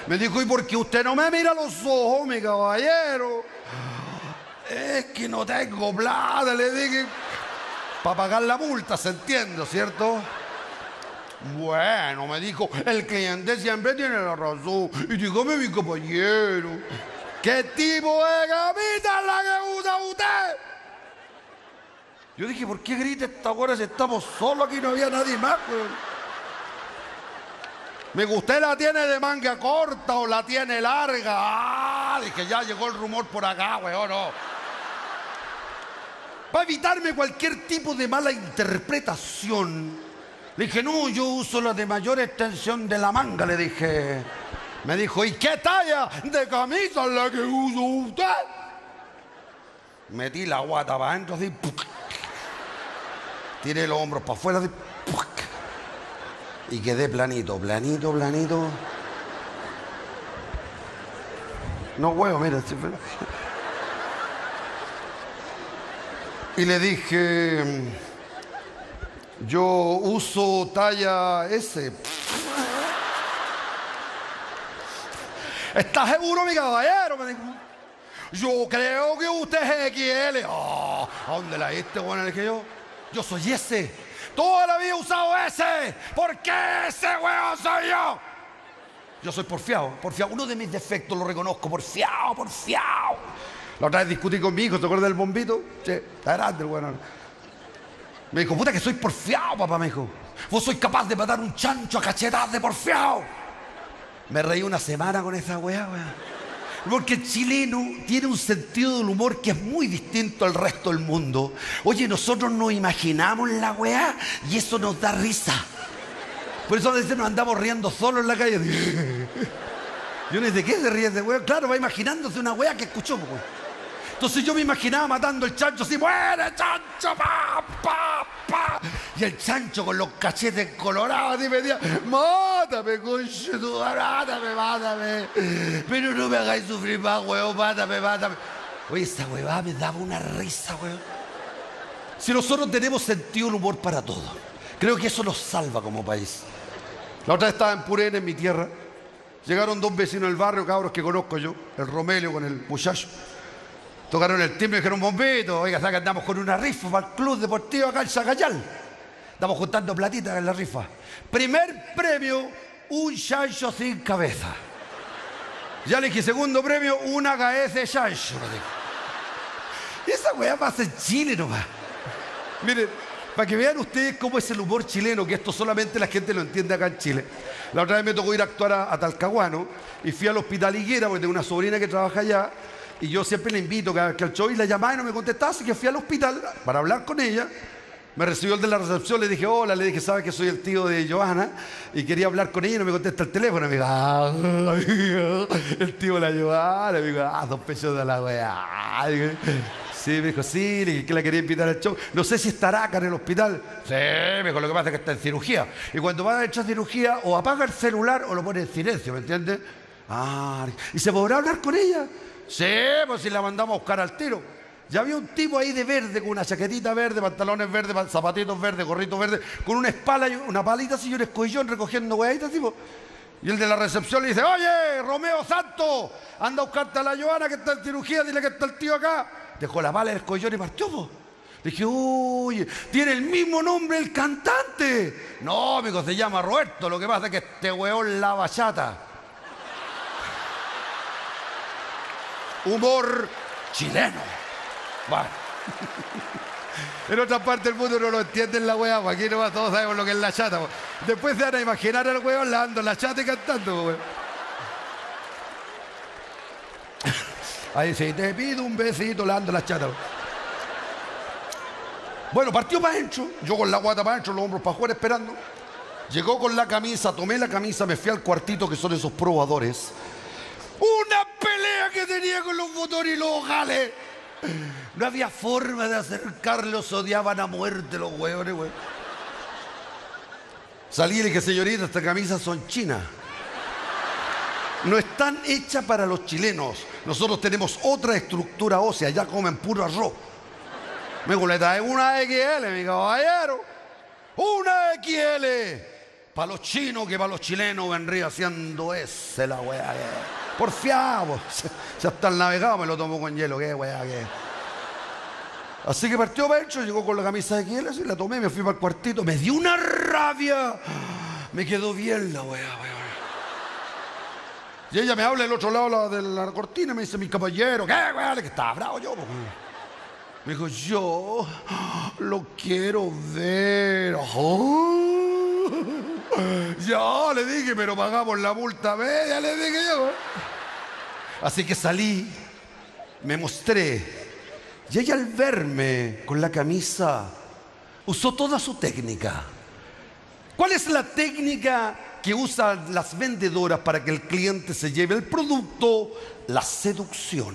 Me dijo, ¿y por qué usted no me mira a los ojos, mi caballero? Es que no tengo plata, le dije. Para pagar la multa, se entiende, ¿cierto? Bueno, me dijo, el cliente siempre tiene la razón. Y dígame, mi caballero, ¿qué tipo de camisa es la que usa usted? Yo dije, ¿por qué grita esta hora si estamos solos aquí? No había nadie más, weón. Me dijo, ¿usted la tiene de manga corta o la tiene larga? Ah, dije, ya llegó el rumor por acá, weón, no. Para evitarme cualquier tipo de mala interpretación, le dije, no, yo uso la de mayor extensión de la manga, le dije. Me dijo, ¿y qué talla de camisa es la que usa usted? Metí la guata para adentro así, tiré los hombros para afuera así, y quedé planito. No huevo, mira. Y le dije, yo uso talla S. ¿Estás seguro, mi caballero? Me dijo. Yo creo que usted es XL. Oh, ¿a dónde la diste, bueno? Le dije yo soy S. Toda la vida he usado ese. ¿Por qué ese huevo soy yo? Yo soy porfiado. Uno de mis defectos lo reconozco. Porfiado. La otra vez discutí con mi hijo. ¿Te acuerdas del bombito? Sí, está grande el huevo. Me dijo, puta que soy porfiado, papá. Me dijo, vos sois capaz de matar un chancho a cachetadas de porfiado. Me reí una semana con esa hueá. Porque el chileno tiene un sentido del humor que es muy distinto al resto del mundo. Oye, nosotros nos imaginamos la weá y eso nos da risa. Por eso a veces nos andamos riendo solos en la calle. Yo no sé de qué se ríe de weá. Claro, va imaginándose una weá que escuchó. Entonces yo me imaginaba matando al chancho así, ¡muere, chancho! ¡Pa! Y el chancho con los cachetes colorados y me decía, ¡mátame, mátame! Pero no me hagáis sufrir más, weón, mátame. Oye, esa huevada me daba una risa, weón. Si nosotros tenemos sentido del humor para todo, creo que eso nos salva como país. La otra vez estaba en Purén, en mi tierra. Llegaron dos vecinos del barrio, cabros que conozco yo, el Romelio con el muchacho. Tocaron el timbre y dijeron, bombito, oiga, ¿sabes que andamos con una rifa para el club deportivo acá en Zacayal? Estamos juntando platitas en la rifa. Primer premio, un chancho sin cabeza. Ya le dije, segundo premio, una cabeza de chancho. Y esa weá pasa en Chile nomás. Miren, para que vean ustedes cómo es el humor chileno, que esto solamente la gente lo entiende acá en Chile. La otra vez me tocó ir a actuar a Talcahuano y fui al Hospital Higuera, porque tengo una sobrina que trabaja allá. Y yo siempre le invito que al show y la llamaba y no me contestaba, así que fui al hospital para hablar con ella. Me recibió el de la recepción, le dije hola, le dije, ¿sabes que soy el tío de Johanna? Y quería hablar con ella y no me contesta el teléfono. Me dijo, el tío de la Johanna. Me dijo, 2 pesos de la weá. Sí, me dijo, sí, le dije que la quería invitar al show. No sé si estará acá en el hospital. Sí, me dijo, lo que pasa es que está en cirugía. Y cuando va a echar cirugía, o apaga el celular o lo pone en silencio, ¿me entiendes? ¿Y se podrá hablar con ella? Sí, pues si la mandamos a buscar al tiro. Ya había un tipo ahí de verde, con una chaquetita verde, pantalones verdes, zapatitos verdes, gorritos verdes, con una espala y una palita así y un escollón recogiendo hueaditas, tipo. Y el de la recepción le dice, oye, Romeo Santos, anda a buscarte a la Johanna que está en cirugía, dile que está el tío acá. Dejó la pala, el escollón y partió, po. Le dije, oye, tiene el mismo nombre el cantante. No, amigo, se llama Roberto, lo que pasa es que este weón la bachata. Humor chileno. Bueno. En otra parte del mundo no lo entienden la weá, aquí nomás todos sabemos lo que es la chata. Po. Después se van a imaginar al weón lavando la chata y cantando. Po. Ahí sí, te pido un besito lavando la chata. Po. Bueno, partió para adentro, yo con la guata para adentro, los hombros para afuera esperando. Llegó con la camisa, tomé la camisa, me fui al cuartito que son esos probadores. Una pelea que tenía con los motores y los ojales. No había forma de acercarlos, odiaban a muerte los huevones, güey. Salí y le dije, señorita, estas camisas son chinas. No están hechas para los chilenos. Nosotros tenemos otra estructura ósea, ya comen puro arroz. Me dijo, le trae una XL, mi caballero. Una XL. Para los chinos que para los chilenos vendría siendo ese la weá. Porfiado, ya está el navegado, me lo tomo con hielo, qué weá, qué. Así que partió Pecho, llegó con la camisa de XL, así la tomé, me fui para el cuartito, me dio una rabia. Me quedó bien la weá, weá. Y ella me habla del otro lado de la cortina, me dice, mi caballero, ¿qué weá? Que estaba bravo yo, pues. Me dijo, yo lo quiero ver. Oh. Ya, le dije, pero pagamos la multa media, le dije yo. Así que salí, me mostré. Y ella al verme con la camisa, usó toda su técnica. ¿Cuál es la técnica que usan las vendedoras para que el cliente se lleve el producto? La seducción.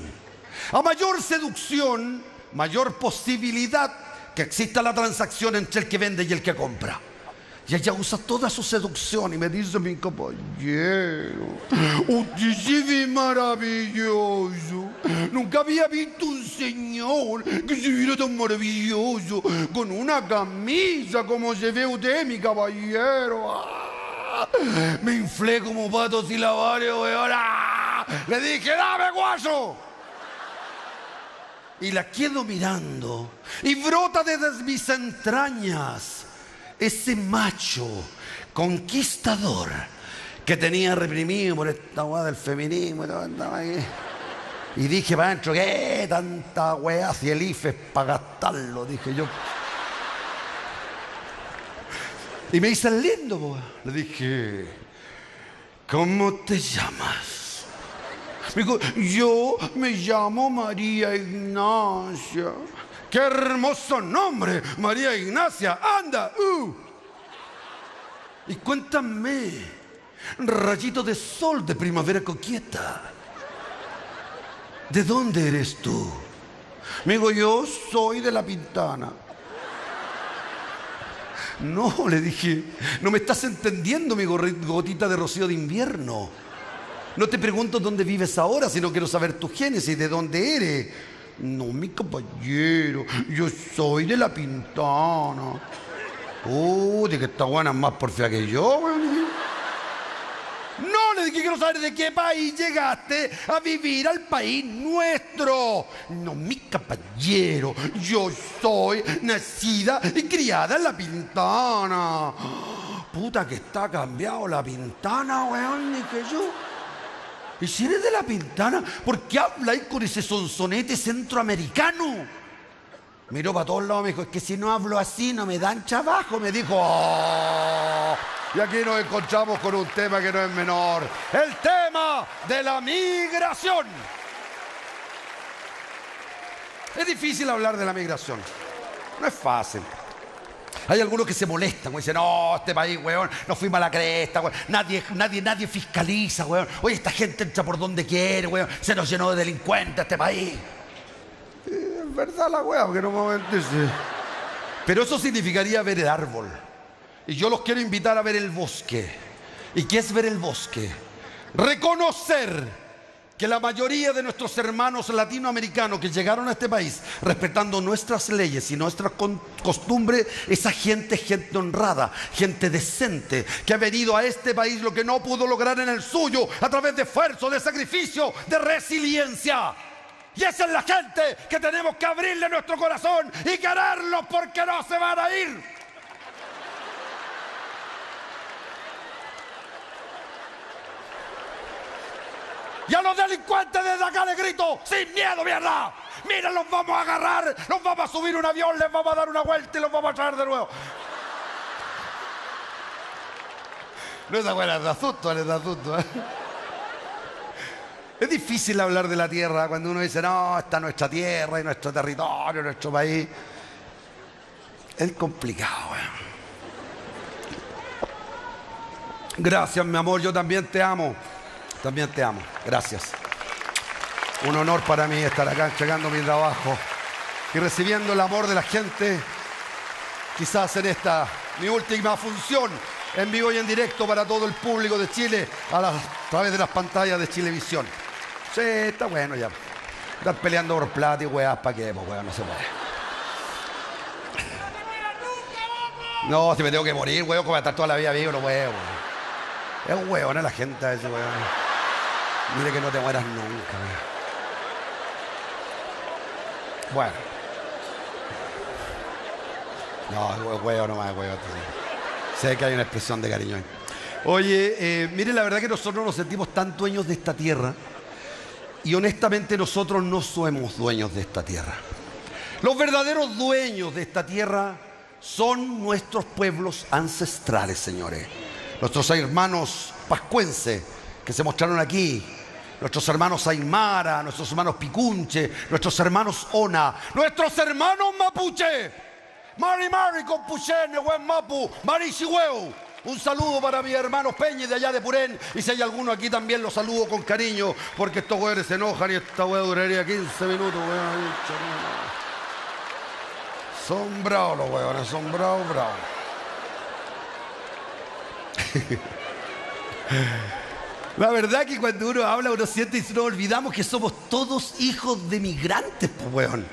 A mayor seducción, mayor posibilidad que exista la transacción entre el que vende y el que compra. Y ella usa toda su seducción y me dice, mi caballero, usted se ve maravilloso. Nunca había visto un señor que se viera tan maravilloso con una camisa como se ve usted, mi caballero. ¡Ah! Me inflé como pato silabario, weón. ¡Ah! Le dije, dame guaso. Y la quedo mirando y brota desde mis entrañas ese macho conquistador que tenía reprimido por esta weá del feminismo y todo, andaba ahí. Y dije para adentro, ¿qué tanta weá si el IFE es para gastarlo? Dije yo. Y me hice el lindo, po. Le dije, ¿cómo te llamas? Me dijo, yo me llamo María Ignacia. ¡Qué hermoso nombre! María Ignacia, anda. Y cuéntame, rayito de sol de primavera coqueta, ¿de dónde eres tú? Me digo, yo soy de La Pintana. No, le dije, no me estás entendiendo, mi gotita de rocío de invierno. No te pregunto dónde vives ahora, sino quiero saber tu génesis, de dónde eres. No, mi caballero, yo soy de La Pintana. De que esta guana es más porfía que yo, güey. No, le dije, quiero saber de qué país llegaste a vivir al país nuestro. No, mi caballero, yo soy nacida y criada en La Pintana. Puta que está cambiado La Pintana, weón, ni que yo. Y si eres de La Pintana, ¿por qué habláis con ese sonsonete centroamericano? Miró para todos lados, me dijo, es que si no hablo así no me dan trabajo, me dijo. Oh. Y aquí nos encontramos con un tema que no es menor, el tema de la migración. Es difícil hablar de la migración. No es fácil. Hay algunos que se molestan, como dicen, no, este país, weón, nos fuimos a la cresta, weón. Nadie fiscaliza, weón. Oye, esta gente entra por donde quiere, weón. Se nos llenó de delincuentes este país. Es verdad la weón, que no me voy a mentir. Pero eso significaría ver el árbol. Y yo los quiero invitar a ver el bosque. ¿Y qué es ver el bosque? Reconocer que la mayoría de nuestros hermanos latinoamericanos que llegaron a este país respetando nuestras leyes y nuestras costumbres, esa gente honrada, gente decente, que ha venido a este país lo que no pudo lograr en el suyo a través de esfuerzo, de sacrificio, de resiliencia. Y esa es la gente que tenemos que abrirle nuestro corazón y quererlos porque no se van a ir. Y a los delincuentes desde acá les grito, sin miedo, mierda. Mira, los vamos a agarrar, los vamos a subir un avión, les vamos a dar una vuelta y los vamos a traer de nuevo. No, esa buena, les da susto, ¿eh? Es difícil hablar de la tierra cuando uno dice, no, esta es nuestra tierra y nuestro territorio, nuestro país. Es complicado, ¿eh? Gracias, mi amor, yo también te amo. También te amo, gracias. Un honor para mí estar acá entregando mi trabajo y recibiendo el amor de la gente, quizás en esta mi última función en vivo y en directo para todo el público de Chile a través de las pantallas de Chilevisión. Sí, está bueno ya. Estar peleando por plata y weas, ¿para qué? Pues weón, no se puede. No, si me tengo que morir, weón, como estar toda la vida vivo, no weón. Es un weón, la gente a ese weón. Mire que no te mueras nunca. Bueno. No, huevo nomás, huevo. Sé que hay una expresión de cariño ahí. Oye, mire, la verdad que nosotros nos sentimos tan dueños de esta tierra. Y honestamente nosotros no somos dueños de esta tierra. Los verdaderos dueños de esta tierra son nuestros pueblos ancestrales, señores. Nuestros hermanos pascuenses que se mostraron aquí, nuestros hermanos aymara, nuestros hermanos picunche, nuestros hermanos ona, nuestros hermanos mapuche, mari compuchene, buen mapu, marichihueu. Un saludo para mis hermanos Peña de allá de Purén, y si hay alguno aquí también los saludo con cariño, porque estos güeyes se enojan y esta güey duraría 15 minutos, güey. Son bravos los güeyes, son bravos. La verdad que cuando uno habla, uno siente y nos olvidamos que somos todos hijos de migrantes, pues, weón.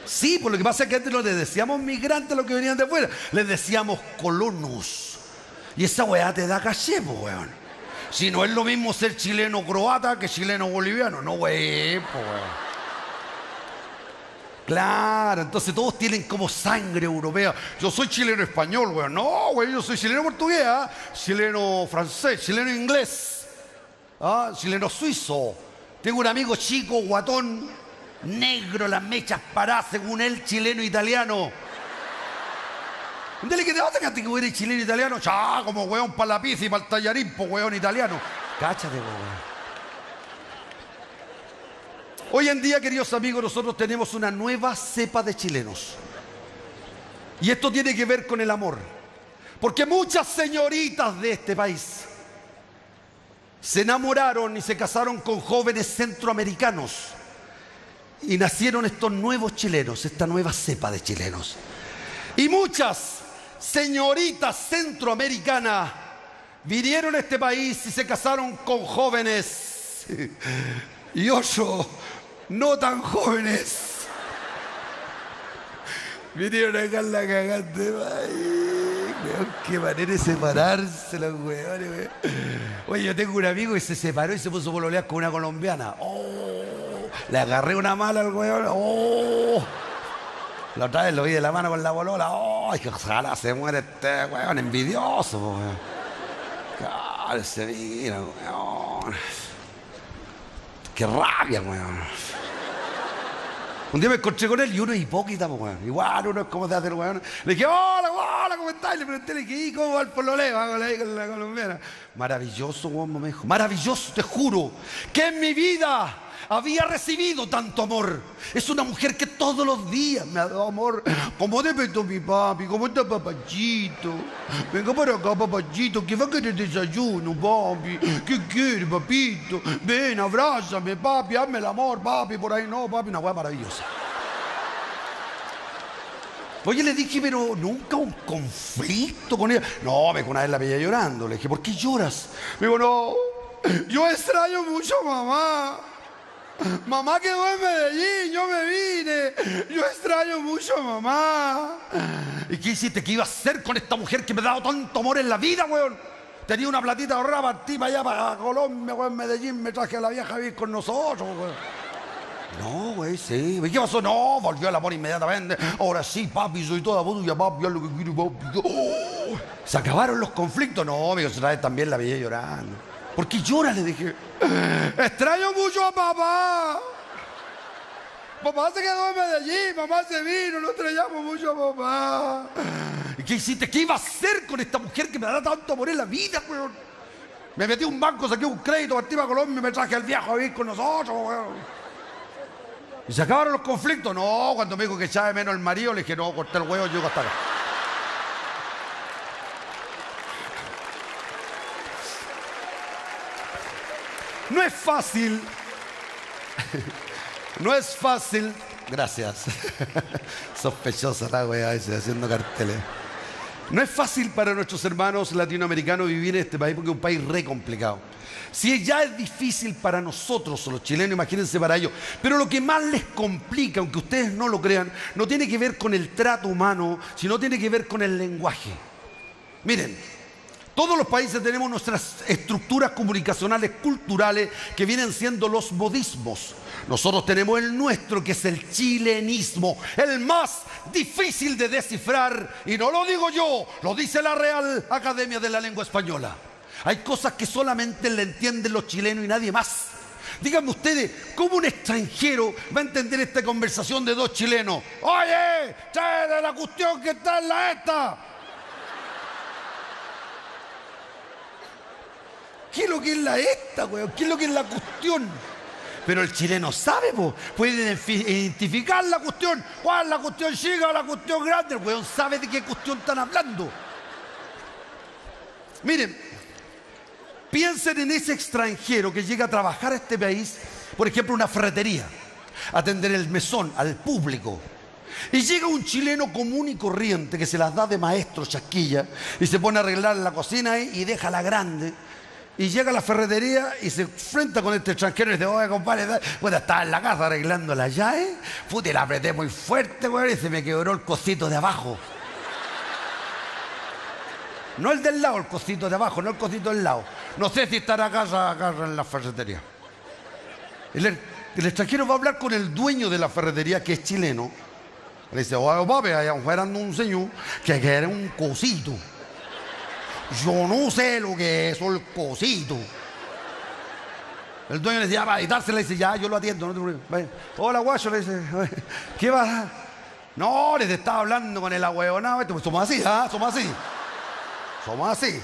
Sí, por lo que pasa es que antes no les decíamos migrantes a los que venían de afuera, les decíamos colonos. Y esa weá te da caché, pues, weón. Si no es lo mismo ser chileno croata que chileno boliviano, no, weón, pues, weón. Claro, entonces todos tienen como sangre europea. Yo soy chileno español, weón. No, weón, yo soy chileno portugués, ¿eh? Chileno francés, chileno inglés. ¿Ah? Chileno suizo. Tengo un amigo chico, guatón, negro, las mechas paradas, según él, chileno italiano. Dile que te vas a que eres chileno italiano, ya, como weón para la pizza y para el tallarín, po weón italiano. Cáchate, weón. Hoy en día, queridos amigos, nosotros tenemos una nueva cepa de chilenos. Y esto tiene que ver con el amor. Porque muchas señoritas de este país se enamoraron y se casaron con jóvenes centroamericanos. Y nacieron estos nuevos chilenos, esta nueva cepa de chilenos. Y muchas señoritas centroamericanas vinieron a este país y se casaron con jóvenes. Y otros no tan jóvenes vinieron acá en la cagante país. Qué manera de separarse los weones, weón. Oye, yo tengo un amigo que se separó y se puso a pololear con una colombiana. Oh, le agarré una mala al weón. Oh, la otra vez lo vi de la mano con la bolola. Oh, que ojalá se muere este weón envidioso, weón. Claro, se mira, weón. Qué rabia, weón. Un día me encontré con él y uno es hipócrita, weón. Igual uno es como te hace el weón. Le dije, hola, ¿cómo estás? Le pregunté, le dije, ¿cómo va el pololeo? Con la colombiana. Maravilloso, weón, me dijo. Maravilloso, te juro, que en mi vida había recibido tanto amor. Es una mujer que todos los días me ha dado amor. ¿Cómo te petó mi papi? ¿Cómo está papachito? Venga para acá, papachito, que va a querer desayuno, papi. ¿Qué quiere, papito? Ven, abrázame, papi, hazme el amor, papi. Por ahí no, papi, una hueá maravillosa. Oye, le dije, pero nunca un conflicto con ella. No, me dijo, una vez la veía llorando. Le dije, ¿por qué lloras? Me dijo, no, yo extraño mucho a mamá. Mamá quedó en Medellín, yo me vine. Yo extraño mucho a mamá. ¿Y qué hiciste? ¿Qué iba a hacer con esta mujer que me ha dado tanto amor en la vida, weón? Tenía una platita ahorrada, partí para allá, para Colombia, weón, Medellín, me traje a la vieja a vivir con nosotros, weón. No, güey, sí. ¿Y qué pasó? No, volvió el amor inmediatamente. Ahora sí, papi, soy toda tuya, papi, haz lo que quiero, papi. Oh, ¿se acabaron los conflictos? No, amigo, otra vez también la veía llorando. ¿Por qué llora? Le dije. Extraño mucho a papá. Papá se quedó en Medellín, mamá se vino, no extrañamos mucho a papá. ¿Y qué hiciste? ¿Qué iba a hacer con esta mujer que me da tanto amor en la vida, weón? Me metí a un banco, saqué un crédito, partí para Colombia y me traje al viejo a vivir con nosotros, weón. ¿Y se acabaron los conflictos? No, cuando me dijo que echaba de menos el marido, le dije, no, corté el huevo, llego hasta acá. No es fácil. No es fácil. Gracias. Sospechosa la wea ese, haciendo carteles. No es fácil para nuestros hermanos latinoamericanos vivir en este país porque es un país re complicado. Si ya es difícil para nosotros, los chilenos, imagínense para ellos. Pero lo que más les complica, aunque ustedes no lo crean, no tiene que ver con el trato humano, sino tiene que ver con el lenguaje. Miren, todos los países tenemos nuestras estructuras comunicacionales culturales que vienen siendo los modismos. Nosotros tenemos el nuestro, que es el chilenismo, el más difícil de descifrar. Y no lo digo yo, lo dice la Real Academia de la Lengua Española. Hay cosas que solamente le entienden los chilenos y nadie más. Díganme ustedes, ¿cómo un extranjero va a entender esta conversación de dos chilenos? Oye, trae la cuestión que está en la esta. ¿Qué es lo que es la esta, weón? ¿Qué es lo que es la cuestión? Pero el chileno sabe, puede identificar la cuestión. ¿Cuál es la cuestión chica o la cuestión grande? El weón sabe de qué cuestión están hablando. Miren, piensen en ese extranjero que llega a trabajar a este país, por ejemplo, una ferretería, a atender el mesón al público. Y llega un chileno común y corriente que se las da de maestro chasquilla y se pone a arreglar la cocina ahí y deja la grande. Y llega a la ferretería y se enfrenta con este extranjero y dice, oye, compadre, bueno, estaba en la casa arreglando la llave, puta, y la apreté muy fuerte, güey, y se me quebró el cosito de abajo. No el del lado, el cosito de abajo, no el cosito del lado. No sé si estará acá en la ferretería. El extranjero va a hablar con el dueño de la ferretería, que es chileno. Le dice, oye, papi, allá afuera anda un señor que quiere un cosito. Yo no sé lo que es el cosito. El dueño le dice, ya, para editársela, le dice, ya, yo lo atiendo, no te preocupes. Hola, guacho, le dice, ¿qué vas? No, les estaba hablando con el ahueonado. Pues somos así, ¿ah? Somos así. Somos así.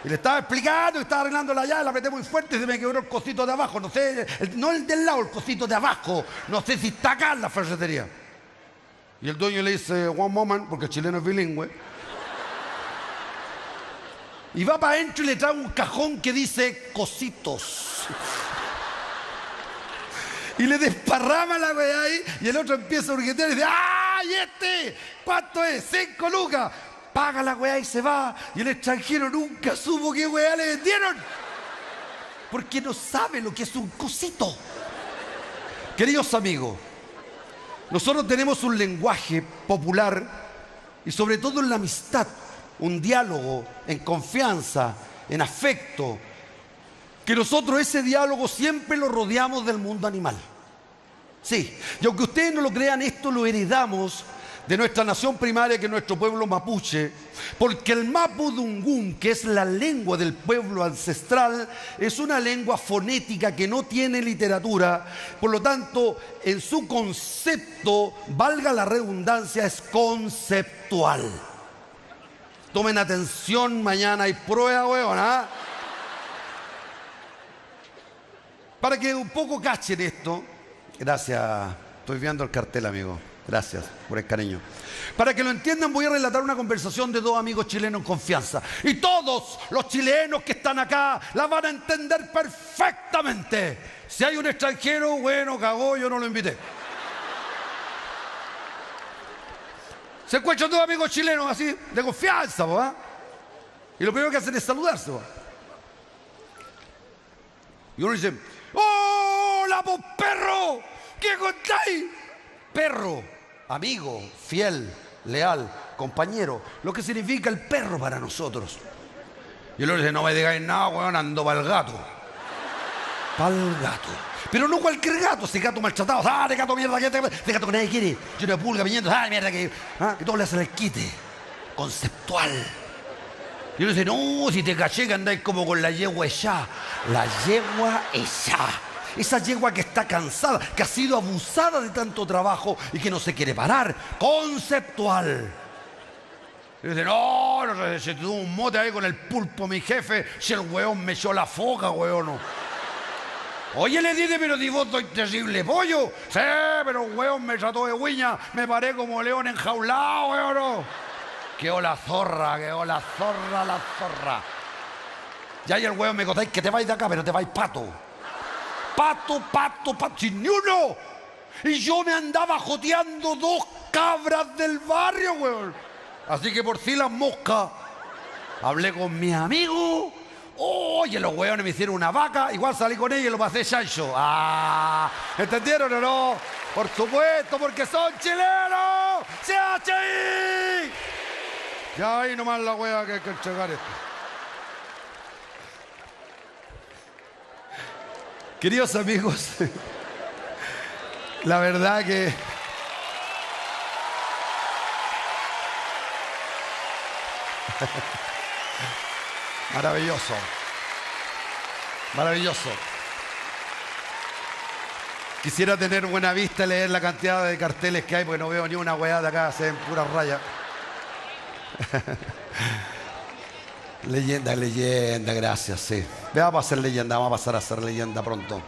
Y le estaba explicando, estaba arreglando la llave, la apreté muy fuerte y se me quebró el cosito de abajo. No sé, no el del lado, el cosito de abajo. No sé si está acá en la ferretería. Y el dueño le dice, one moment, porque el chileno es bilingüe. Y va para adentro y le trae un cajón que dice cositos. Y le desparrama la weá ahí y el otro empieza a hurguetear y dice, ¡ay, este! ¿Cuánto es? 5 lucas. Paga la weá y se va. Y el extranjero nunca supo qué weá le vendieron. Porque no sabe lo que es un cosito. Queridos amigos, nosotros tenemos un lenguaje popular y sobre todo en la amistad. Un diálogo en confianza, en afecto, que nosotros ese diálogo siempre lo rodeamos del mundo animal. Sí, y aunque ustedes no lo crean, esto lo heredamos de nuestra nación primaria, que es nuestro pueblo mapuche, porque el mapudungún, que es la lengua del pueblo ancestral, es una lengua fonética que no tiene literatura, por lo tanto, en su concepto, valga la redundancia, es conceptual. Tomen atención, mañana hay prueba, weón, ¿ah? Para que un poco cachen esto. Gracias. Estoy viendo el cartel, amigo. Gracias por el cariño. Para que lo entiendan, voy a relatar una conversación de dos amigos chilenos en confianza. Y todos los chilenos que están acá la van a entender perfectamente. Si hay un extranjero, bueno, cagó, yo no lo invité. Se encuentran dos amigos chilenos así, de confianza, ¿verdad? Y lo primero que hacen es saludarse, ¿verdad? Y uno dice, ¡hola, vos perro! ¿Qué contáis? Perro, amigo, fiel, leal, compañero, lo que significa el perro para nosotros. Y el otro dice, no me digáis nada, weón, ando pa'l gato. Pa'l gato. Pero no cualquier gato, ese gato maltratado. ¡Ah, de gato mierda! De gato que nadie quiere. Yo una pulga piñendo. ¡Ah, mierda! Que todos le hacen el quite. Conceptual. Y uno dice, no, si te caché que andáis como con la yegua ella. La yegua ella. Esa yegua que está cansada, que ha sido abusada de tanto trabajo y que no se quiere parar. Conceptual. Y dice, no, se tuvo un mote ahí con el pulpo, mi jefe. Si el weón me echó la foca, weón. No. Oye, le dije, pero di vos doy terrible pollo. Sí, pero weón me trató de guiña. Me paré como león enjaulado, weón. No. Quedó la zorra, la zorra. Ya y el weón me contáis que te vais de acá, pero te vais pato. Pato, sin ni uno. Y yo me andaba joteando dos cabras del barrio, weón. Así que por si las moscas, hablé con mis amigos. Oye, los weones me hicieron una vaca. Igual salí con ella y lo pasé chancho. Ah, ¿entendieron o no? Por supuesto, porque son chilenos. ¡CHI! Ya ahí nomás la wea que hay que entregar esto. Queridos amigos, la verdad que maravilloso. Quisiera tener buena vista y leer la cantidad de carteles que hay, porque no veo ni una weá de acá, se ven puras rayas. Leyenda, gracias, sí. Vamos a pasar a ser leyenda pronto.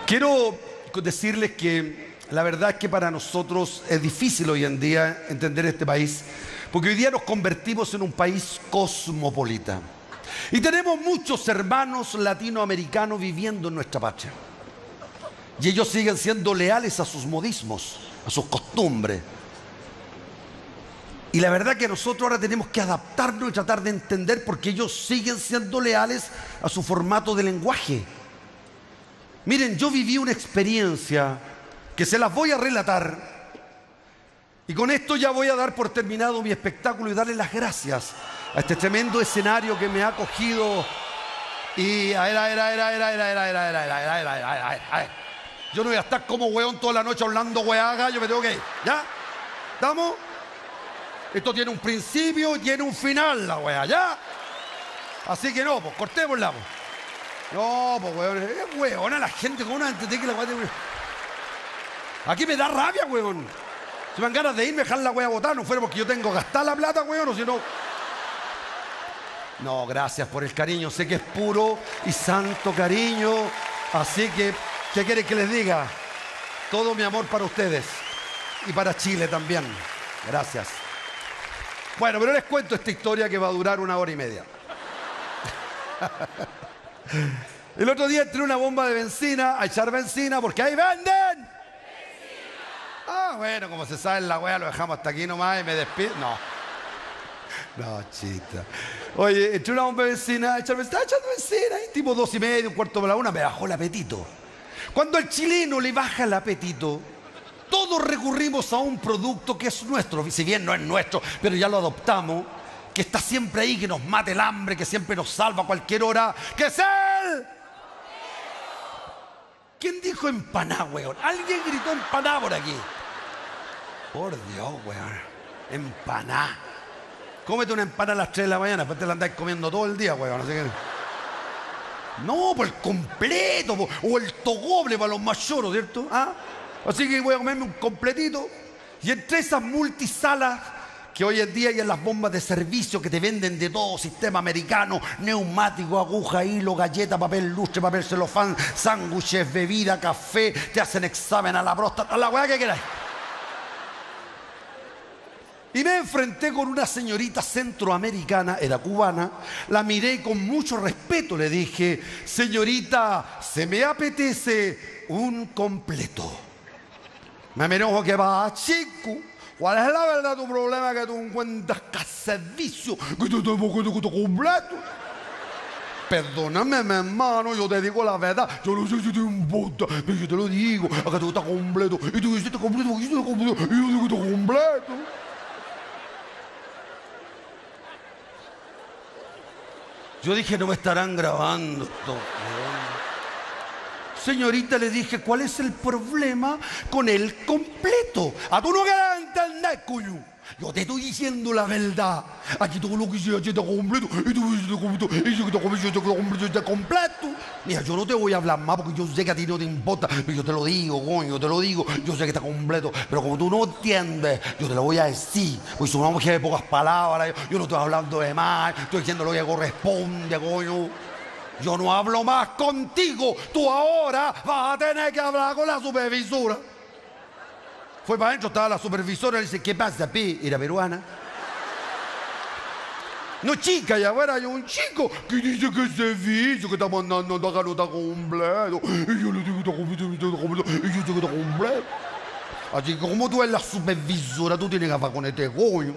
Quiero decirles que la verdad es que para nosotros es difícil hoy en día entender este país, porque hoy día nos convertimos en un país cosmopolita. Y tenemos muchos hermanos latinoamericanos viviendo en nuestra patria. Y ellos siguen siendo leales a sus modismos, a sus costumbres. Y la verdad que nosotros ahora tenemos que adaptarnos y tratar de entender porque ellos siguen siendo leales a su formato de lenguaje. Miren, yo viví una experiencia que se las voy a relatar. Y con esto ya voy a dar por terminado mi espectáculo y darle las gracias a este tremendo escenario que me ha acogido. Y a ver. Yo no voy a estar como weón toda la noche hablando weaga, yo me tengo que ir. ¿Ya? ¿Estamos? Esto tiene un principio y tiene un final, la weá, ¿ya? Así que no, pues cortémosla, pues. No, pues weón, es weona la gente con una entendí que la weá tiene... Aquí me da rabia, weón. Si me dan ganas de irme, dejar la weá botada, no fuera porque yo tengo gastada la plata, weón, o si no... No, gracias por el cariño, sé que es puro y santo cariño, así que, ¿qué quieren que les diga? Todo mi amor para ustedes y para Chile también. Gracias. Bueno, pero les cuento esta historia que va a durar 1 hora y media. El otro día entré a una bomba de benzina a echar benzina porque ahí venden. ¡Benzina! Ah, bueno, como se sabe en la wea lo dejamos hasta aquí nomás y me despido. No, chita. Oye, entré a una bomba de benzina a echar benzina. Estaba echando benzina y tipo 2:30, 1:45, me bajó el apetito. Cuando al chileno le baja el apetito, todos recurrimos a un producto que es nuestro, si bien no es nuestro, pero ya lo adoptamos, que está siempre ahí, que nos mata el hambre, que siempre nos salva a cualquier hora, que es el... ¿Quién dijo empaná, weón? Alguien gritó empaná por aquí. Por Dios, weón. Empaná. Cómete una empanada a las 3 de la mañana, después te la andáis comiendo todo el día, weón. Así que... No, por el completo, o el togoble para los más lloros, ¿cierto? ¿Ah? Así que voy a comerme un completito. Y entre esas multisalas que hoy en día hay en las bombas de servicio que te venden de todo, sistema americano, neumático, aguja, hilo, galleta, papel lustre, papel celofán, sándwiches, bebida, café, te hacen examen a la próstata, la weá que queráis. Y me enfrenté con una señorita centroamericana, era cubana, la miré con mucho respeto, le dije, señorita, se me apetece un completo. Me miró, ¿qué va, chico? ¿Cuál es la verdad tu problema que tú encuentras servicio? Que tú te completo. Perdóname, mi hermano, yo te digo la verdad. Yo no sé si te importa, pero yo te lo digo. Acá tú estás completo. Y tú dices, completo, porque yo estoy completo. Y yo digo, estoy completo. Yo dije, no me estarán grabando esto. Señorita, le dije, ¿cuál es el problema con el completo? A tú no quieres entender, coño. Yo te estoy diciendo la verdad. Aquí todo lo que sea, está completo. Y tú dices, completo. Y yo está completo. Mira, yo no te voy a hablar más porque yo sé que a ti no te importa. Pero yo te lo digo, coño, yo te lo digo. Yo sé que está completo. Pero como tú no entiendes, yo te lo voy a decir. Porque soy una mujer de pocas palabras. Yo no estoy hablando de más. Estoy diciendo lo que corresponde, coño. Yo no hablo más contigo. Tú ahora vas a tener que hablar con la supervisora. Fue para adentro, estaba la supervisora y dice, ¿qué pasa, Pi? Era peruana. No, chica, ya fuera hay un chico que dice que es servicio, que está mandando acá no está completo. Y yo le digo, está completo, y yo digo que está completo. Así que como tú eres la supervisora, tú tienes que hablar con este coño.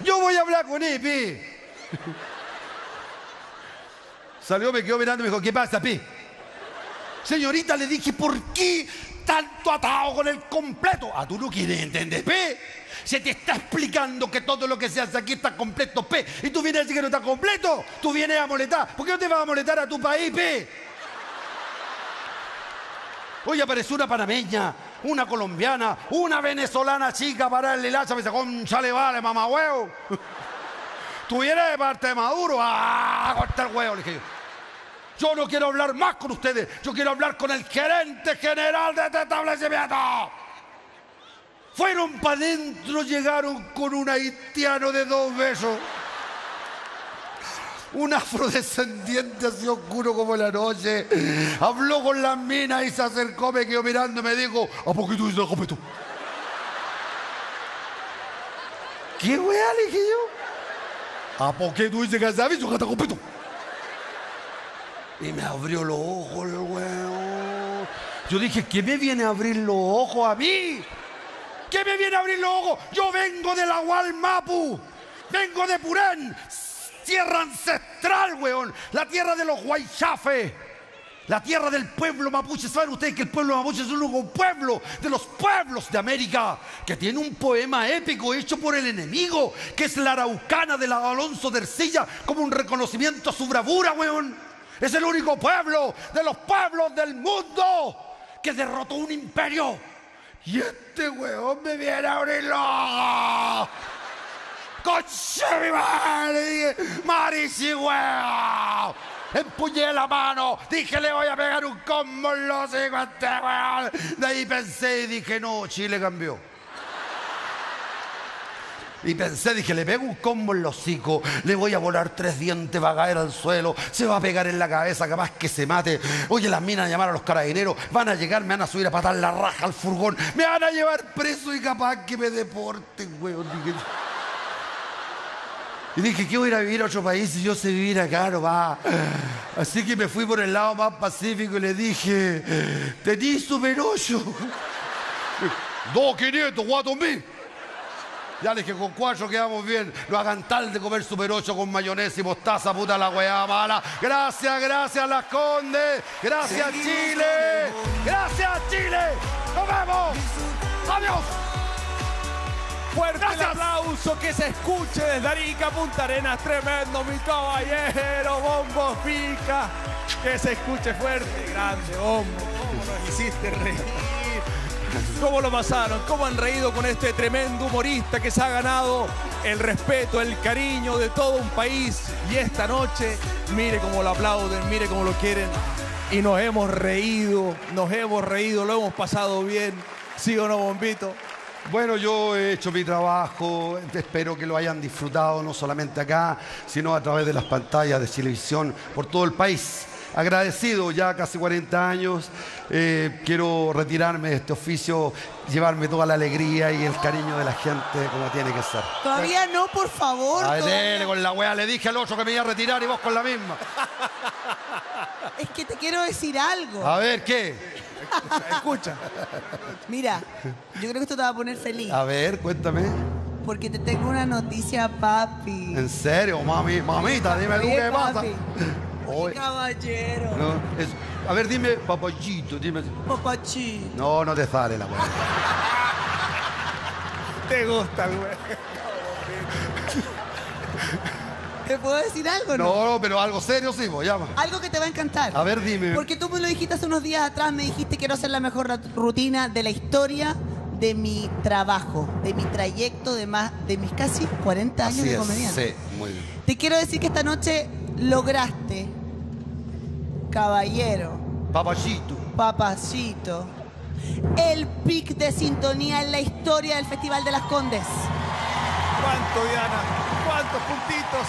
Yo voy a hablar con él, Pi. Salió, me quedó mirando y me dijo, ¿qué pasa, Pi? Señorita, le dije, ¿por qué tanto atado con el completo? Ah, tú no quieres entender, P. Se te está explicando que todo lo que se hace aquí está completo, P. Y tú vienes a decir que no está completo. Tú vienes a molestar. ¿Por qué no te vas a molestar a tu país, P? Hoy apareció una panameña, una colombiana, una venezolana chica para darle el hacha. Me dice, concha le vale, mamá huevo. Tú vienes de parte de Maduro. ¡Ah! Corta el huevo, le dije yo. Yo no quiero hablar más con ustedes. Yo quiero hablar con el gerente general de este establecimiento. Fueron para adentro, llegaron con un haitiano de 2 besos. Un afrodescendiente así oscuro como la noche. Habló con las minas y se acercó, me quedó mirando y me dijo, ¿a por qué tú dices completo? ¿Qué weá, le dije yo? ¿A por qué tú dices que se visto que está completo? Y me abrió los ojos el huevo. Yo dije, ¿qué me viene a abrir los ojos a mí? ¿Qué me viene a abrir los ojos? Yo vengo de la Gualmapu. Vengo de Purén. Tierra ancestral, weón. La tierra de los Guaychafes. La tierra del pueblo mapuche. ¿Saben ustedes que el pueblo mapuche es el único pueblo de los pueblos de América que tiene un poema épico hecho por el enemigo, que es la Araucana de la Alonso de Ercilla, como un reconocimiento a su bravura, weón? Es el único pueblo de los pueblos del mundo que derrotó un imperio. Y este weón me viene a abrir los ojos. ¡Coche mi madre! ¡Marici, weón! Empuñé la mano, dije le voy a pegar un combo en los hijos a este weón. De ahí pensé y dije, no, Chile cambió. Y pensé, dije, le pego un combo en los hocicos, le voy a volar 3 dientes, va a caer al suelo, se va a pegar en la cabeza, capaz que se mate. Oye, las minas llamaron a los carabineros, van a llegar, me van a subir a patar la raja al furgón, me van a llevar preso y capaz que me deporten, weón. Y dije, ¿qué voy a ir a vivir a otro país si yo sé vivir acá, no va? Así que me fui por el lado más pacífico y le dije, ¿tenís Super 8? 2.500, guato mí. Ya le dije, con 4 quedamos bien. No hagan tal de comer Super 8 con mayonesa y mostaza, puta la weá mala. Gracias, gracias, Las Condes. Gracias, Chile. Gracias, Chile. Nos vemos. Adiós. Fuerte el aplauso, que se escuche desde Arica, Punta Arenas. Tremendo, mi caballero, Bombo Fica. Que se escuche fuerte, grande, Bombo. ¿Cómo nos hiciste reír? ¿Cómo lo pasaron? ¿Cómo han reído con este tremendo humorista que se ha ganado el respeto, el cariño de todo un país? Y esta noche, mire cómo lo aplauden, mire cómo lo quieren. Y nos hemos reído, lo hemos pasado bien. ¿Sí o no, Bombito? Bueno, yo he hecho mi trabajo, espero que lo hayan disfrutado no solamente acá, sino a través de las pantallas de televisión por todo el país. Agradecido, ya casi 40 años, quiero retirarme de este oficio, llevarme toda la alegría y el cariño de la gente como tiene que ser. Todavía no, por favor. Ay, todavía. dele con la wea, le dije al otro que me iba a retirar y vos con la misma. Es que te quiero decir algo. A ver, ¿qué? Escucha. Mira, yo creo que esto te va a poner feliz. A ver, cuéntame. Porque te tengo una noticia, papi. ¿En serio, mami? Mamita, dime tú Oye, qué pasa. papi. Oye, Caballero. no, a ver, dime, papachito, dime. Papachito. No, no te sale la wea. Te gusta, güey. ¿Te puedo decir algo, no? No, pero algo serio sí, vos, llama. Algo que te va a encantar. A ver, dime. Porque tú me lo dijiste hace unos días atrás, me dijiste quiero hacer la mejor rutina de la historia de mi trabajo, de mi trayecto de mis casi 40 años Así de es, comediante. sí, muy bien. Te quiero decir que esta noche lograste, caballero, Papachito. papacito, el pic de sintonía en la historia del Festival de las Condes. ¿Cuánto, Diana? ¿Cuántos puntitos?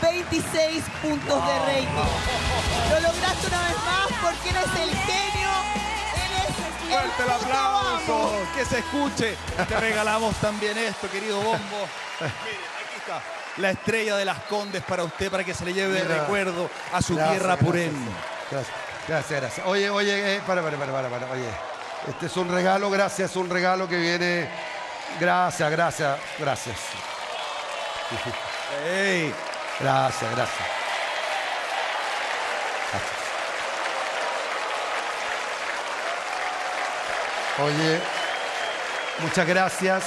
26 puntos de rating. Lo lograste una vez más porque eres el genio. Eres Fuerte el puto aplauso. amo. Que se escuche. Te regalamos también esto, querido Bombo. Miren, aquí está. La estrella de las Condes para usted, para que se le lleve de Mira. recuerdo a su Gracias, tierra Purén. Gracias. Oye, para. Oye, este es un regalo, gracias, es un regalo que viene. Gracias. ¡Ey! Gracias. Oye, muchas gracias.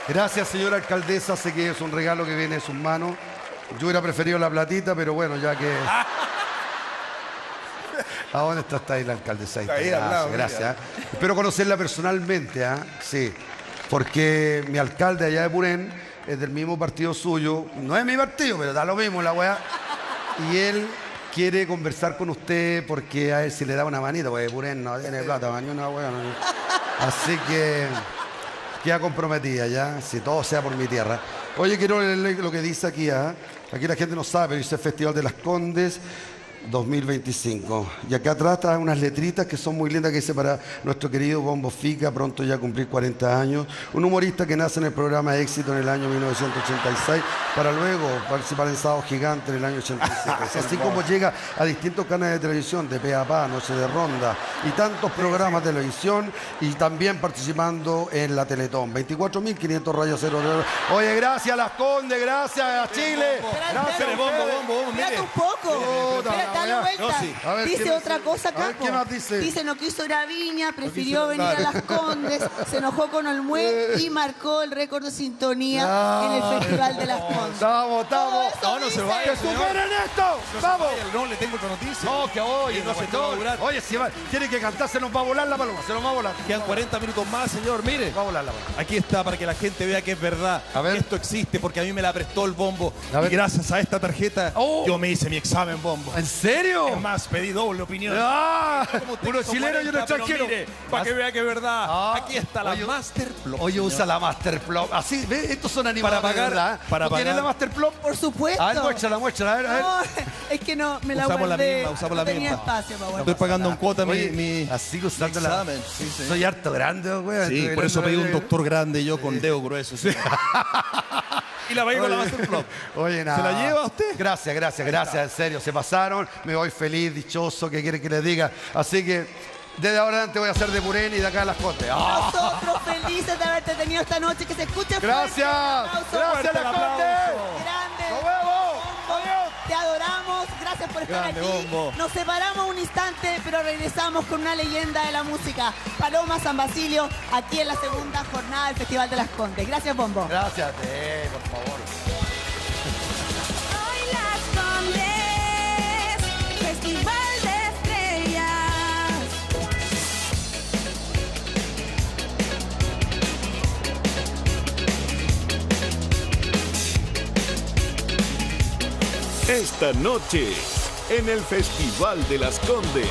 Gracias, señora alcaldesa. Sé que es un regalo que viene de sus manos. Yo hubiera preferido la platita, pero bueno, ya que... ¿A dónde está ahí la alcaldesa? Está ahí al lado, Gracias. Espero conocerla personalmente, ¿ah? Sí. Porque mi alcalde allá de Purén es del mismo partido suyo. No es mi partido, pero da lo mismo la weá. Y él quiere conversar con usted porque a él si le da una manita, porque Purén no tiene plata, ni una weá. No. Así que queda comprometida ya, si todo sea por mi tierra. Oye, quiero leer lo que dice aquí, ¿ah? Aquí la gente no sabe, pero dice Festival de las Condes 2025. Y acá atrás trae unas letritas que son muy lindas que dice para nuestro querido Bombo Fica, pronto ya a cumplir 40 años. Un humorista que nace en el programa Éxito en el año 1986 para luego participar en Sábado Gigante en el año 87. Así como llega a distintos canales de televisión, de Pe a Pa, Noche de Ronda y tantos programas de televisión y también participando en la Teletón. 24.500 rayos 0. Oye, gracias a Las Condes, gracias a Chile. Gracias a Bombo, Espérate mire. un poco. Puta, Espérate, dale ya. vuelta. No, sí. A ver, Dice ¿qué otra dice? cosa, A ver, capo. ¿qué más dice? Dice, no quiso ir a Viña, prefirió quiso- venir a dale. Las Condes, se enojó con Olmué y marcó el récord de sintonía en el Ah. Festival de Las Condes. Estamos. Todo eso No, no se dice. vaya, ¡Que señor. superen esto! No se ¡Vamos! vaya, no, le tengo otra noticia. No, que oye, Y no se te va a durar. Oye, si va, tiene que cantar, se nos va a volar la paloma, se nos va a volar. Quedan 40 minutos más, señor. Mire. Va a volar la paloma. Aquí está para que la gente vea que es verdad. A ver. Que esto existe porque a mí me la prestó el Bombo. A ver. Y gracias a esta tarjeta Oh. yo me hice mi examen, Bombo. ¿En serio? Es más, pedí doble opinión. ¡Ah! Como usted Uno hizo chileno y uno 40, pero extranjero. mire, para que vea que es verdad. Ah. Aquí está la Oye, Masterplot. Oye, señor. usa la Masterplot. Así, ¿ves? Estos son animales Para pagar, ¿verdad? para ¿Tú tienes pagar. la Masterplot? Por supuesto. A ver, muéstrala, a ver. No, es que no, me la Usamos la guardé. misma, usamos no la tenía misma. espacio para Estoy guardar. pagando en cuota Oye, mi así usando la... examen. Sí, sí. Soy harto grande, güey. Sí, Estoy por eso grande, pedí un güey. doctor grande yo con dedo grueso. Sí. Y la pagué con la Masterplot. Oye, nada. ¿Se la lleva usted? Gracias, en serio, se pasaron, me voy feliz, dichoso, ¿qué quiere que les diga? Así que desde ahora adelante voy a hacer de Purén y de acá a Las Condes. ¡Ah! Nosotros felices de haberte tenido esta noche. Que se escuche fuerte. Gracias, Aplauso. gracias Fuerte el Las Condes. aplauso. Grande. ¡Nos vemos! ¡Adiós! Te adoramos, gracias por estar Grande, aquí. Bombo. Nos separamos un instante, pero regresamos con una leyenda de la música. Paloma San Basilio, aquí en la segunda jornada del Festival de las Condes. Gracias, Bombo. Gracias a ti, por favor. Hoy Las Condes, Festival de Estrellas. Esta noche, en el Festival de las Condes,